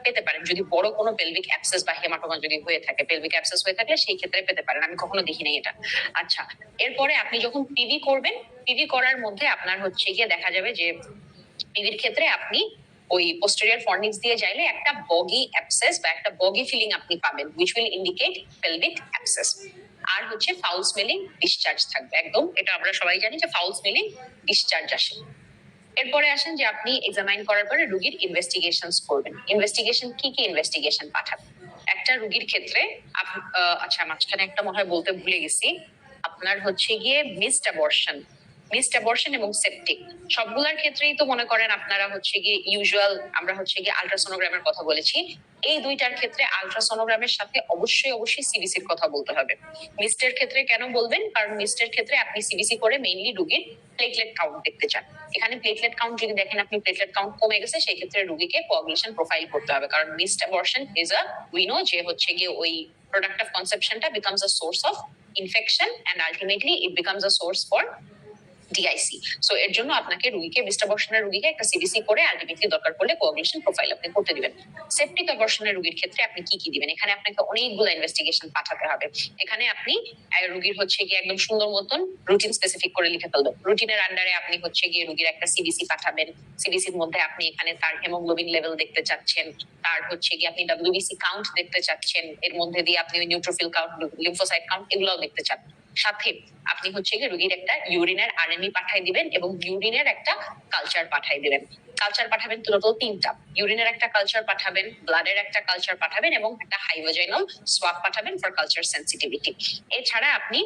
পেতে পারেন, যদি বড় কোনো পেলভিক অ্যাবসেস বা হেমাটোমা যদি হয়ে থাকে, পেলভিক অ্যাবসেস হয়ে থাকলে সেই ক্ষেত্রে পেতে পারেন, আমি কখনো দেখি নাই এটা। আচ্ছা, এরপরে আপনি যখন পিভি করবেন, পিভি করার মধ্যে আপনার হচ্ছে গিয়ে দেখা যাবে যে পিভির ক্ষেত্রে আপনি ওই পোস্টেরিয়র ফর্নিক্স দিয়ে যাইলে একটা বগি অ্যাবসেস বা একটা বগি ফিলিং আপনি পাবেন, which will indicate pelvic abscess. আর হচ্ছে ফাউল স্মেলিং ডিসচার্জ থাকবে, একদম এটা আমরা সবাই জানি যে ফাউল স্মেলিং ডিসচার্জ আসে। এরপরে আসেন যে আপনি এক্সামাইন করার পরে রুগীর ইনভেস্টিগেশনস করবেন। ইনভেস্টিগেশন কি কি ইনভেস্টিগেশন পাঠাবেন একটা রুগীর ক্ষেত্রে? আচ্ছা, মাঝখানে একটা মনে হয় বলতে ভুলে গেছি, আপনার হচ্ছে গিয়ে মিসড অ্যাবর্শন এবং সেপটিক সবগুলোর ক্ষেত্রেই তো মনে করেন আপনারা হচ্ছে গিয়ে ইউজুয়াল, আমরা হচ্ছে গিয়ে আলট্রাসোনোগ্রামের কথা বলেছি, এই দুইটার ক্ষেত্রে আলট্রাসোনোগ্রামের সাথে অবশ্যই সিবিসির কথা বলতে হবে। মিস্টের ক্ষেত্রে কেন বলবেন? কারণ মিস্টের ক্ষেত্রে আপনি সিবিসি করে মেইনলি রুগীর প্লেটলেট কাউন্ট দেখতে চান। এখানে প্লেটলেট কাউন্ট যদি দেখেন আপনি প্লেটলেট কাউন্ট কমে গেছে, সেই ক্ষেত্রে রুগীকে কোয়াগুলেশন প্রোফাইল করতে হবে, কারণ missed abortion is we know যে হচ্ছে গিয়ে ওই প্রোডাক্ট অফ কনসেপশনটা becomes a source of infection and ultimately it becomes a source for DIC. So এর জন্য আপনাকে রুগীকে মিস্টার বর্ষণের রুগীকে একটা সিবিসি করে আলটিমেটলি দরকার পড়লে কোয়াগুলেশন প্রোফাইল আপনি করতে দিবেন। সেপটিক অ্যাবর্শনের রুগীর ক্ষেত্রে আপনি কি কি দিবেন? এখানে আপনাকে অনেকগুলো ইনভেস্টিগেশন পাঠাতে হবে। এখানে আপনি রুগীর হচ্ছে গিয়ে একদম সুন্দর মতন রুটিন স্পেসিফিক করে লিখে ফেলবেন। রুটিনের আন্ডারে আপনি হচ্ছে গিয়ে রুগীর একটা সিবিসি পাঠাবেন। সিবিসির মধ্যে আপনি এখানে তার হেমোগ্লোবিন লেভেল দেখতে চাচ্ছেন, তার হচ্ছে গিয়ে আপনি ডাব্লিউবিসি কাউন্ট দেখতে চাচ্ছেন, এর মধ্যে দিয়ে আপনি নিউট্রোফিল কাউন্ট, লিম্ফোসাইট কাউন্ট এগুলোও দেখতে চান। সাথে আপনি হচ্ছে গিয়ে রুগীর একটা ইউরিনের আরএমই পাঠাই দিবেন এবং ইউরিনের একটা কালচার পাঠাই দিবেন। কালচার পাঠাবেন টোটাল 3টা। ইউরিনের একটা কালচার পাঠাবেন, ব্লাডের একটা কালচার পাঠাবেন এবং একটা হাইভোজাইনাল সোয়াব পাঠাবেন ফর কালচার সেন্সিটিভিটি। এছাড়া আপনি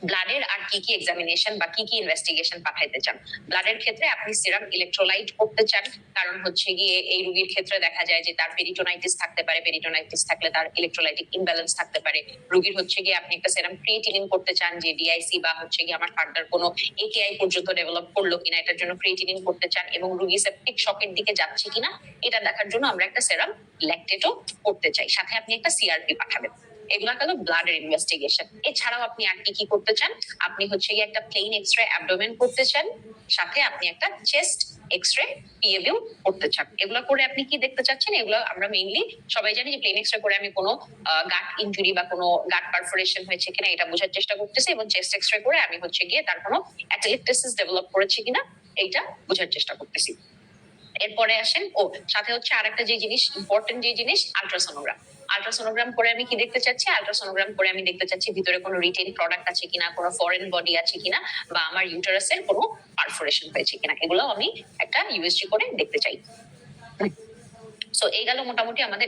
ব্লাডের আর কি কি এক্সামিনেশন বা কি কি ইনভেস্টিগেশন পাঠাইতে চান? ব্লাডের ক্ষেত্রে আপনি সিরাম ইলেকট্রোলাইট করতে চান, কারণ হচ্ছে গিয়ে এই রোগীর ক্ষেত্রে দেখা যায় যে তার পেরিটোনাইটিস থাকতে পারে, পেরিটোনাইটিস থাকলে তার ইলেকট্রোলাইটিক ইমব্যালেন্স থাকতে পারে। রোগীর হচ্ছে গিয়ে আপনি একটা সিরাম ক্রিয়েটিনিন করতে চান যে ডিআইসি বা হচ্ছে গিয়ে আমার ফার্দার কোনো একেআই পর্যন্ত ডেভেলপ করলো কিনা এটার জন্য ক্রিয়েটিনিন করতে চান, এবং রোগী সেপটিক শকের দিকে যাচ্ছে কিনা এটা দেখার জন্য আমরা একটা সিরাম ল্যাকটেটও করতে চাই। সাথে আপনি একটা সিআরপি পাঠাবেন। এগুলা গেল ব্লাডের ইনভেস্টিগেশন। এছাড়াও আপনি আর কি কি করতে চান? আপনি হচ্ছে গিয়ে একটা প্লেন এক্সরে অ্যাবডোমেন করতে চান, সাথে আপনি একটা চেস্ট এক্সরে পিএবিউ করতে চান। এগুলো করে আপনি কি দেখতে চাচ্ছেন? এগুলো আমরা মেইনলি সবাই জানি যে প্লেন এক্সরে করে আমি কোনো গাট ইনজুরি বা কোনো গাট পারফোরেশন হয়েছে কিনা এটা বোঝার চেষ্টা করতেছি, এবং চেস্ট এক্সরে করে আমি হচ্ছে গিয়ে তার কোনো অ্যাটেলেকটেসিস ডেভেলপ করেছে কিনা এইটা বোঝার চেষ্টা করতেছি। এরপরে আসেন সাথে হচ্ছে আরেকটা যে জিনিস ইম্পর্টেন্ট, যে জিনিস আলট্রাসোনোগ্রাম। আলট্রাসোনোগ্রাম করে আমি কি দেখতে চাচ্ছি? আলট্রাসোনোগ্রাম করে আমি দেখতে চাচ্ছি ভিতরে কোনো রিটেইন প্রোডাক্ট আছে কিনা, কোনো ফরেন বডি আছে কিনা, বা আমার ইউটারাসের কোনো পারফোরেশন হয়েছে কিনা, এগুলো আমি একটা ইউএসজি করে দেখতে চাই। সো এই গেল মোটামুটি আমাদের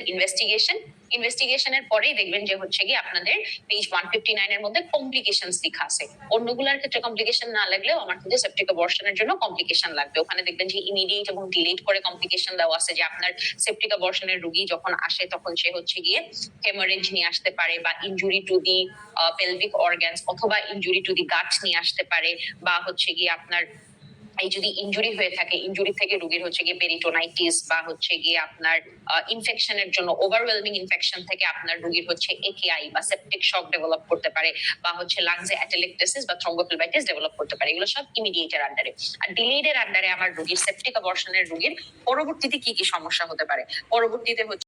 ইনভেস্টিগেশনের পরেই দেখবেন যে হচ্ছে কি আপনাদের পেজ 159 এর মধ্যে কমপ্লিকেশনস লেখা আছে। অন্যগুলোর ক্ষেত্রে কমপ্লিকেশন না লাগলেও আমার কিন্তু সেপটিক অ্যাবর্শনের জন্য কমপ্লিকেশন লাগবে। ওখানে দেখবেন যে ইমিডিয়েট এবং ডিলেট করে কমপ্লিকেশন দেওয়া আছে, যে আপনার সেপটিক অ্যাবর্শনের রোগী যখন আসে তখন সে হচ্ছে গিয়ে হেমারেজ নিয়ে আসতে পারে, বা injury to the pelvic organs, অথবা ইনজুরি টু দি গাট নিয়ে আসতে পারে, বা হচ্ছে গিয়ে আপনার এই যদি ইনজুরি হয়ে থাকে, ইনজুরি থেকে রোগীর হচ্ছে গিয়ে পেরিটোনাইটিস বা হচ্ছে গিয়ে আপনার ইনফেকশনের জন্য ওভারওয়েলমিং ইনফেকশন থেকে আপনার রোগীর হচ্ছে একেআই বা সেপটিক শক ডেভেলপ করতে পারে, বা হচ্ছে লাংসে অ্যাটেলেকটেসিস বা থ্রম্বোফিলবাইটিস ডেভেলপ করতে পারে। এগুলো সব ইমিডিয়েটের আন্ডারে। আর ডিলেডের আন্ডারে আমার রোগীর সেপটিক অ্যাবর্শনের রোগীর পরবর্তীতে কি কি সমস্যা হতে পারে? পরবর্তীতে হচ্ছে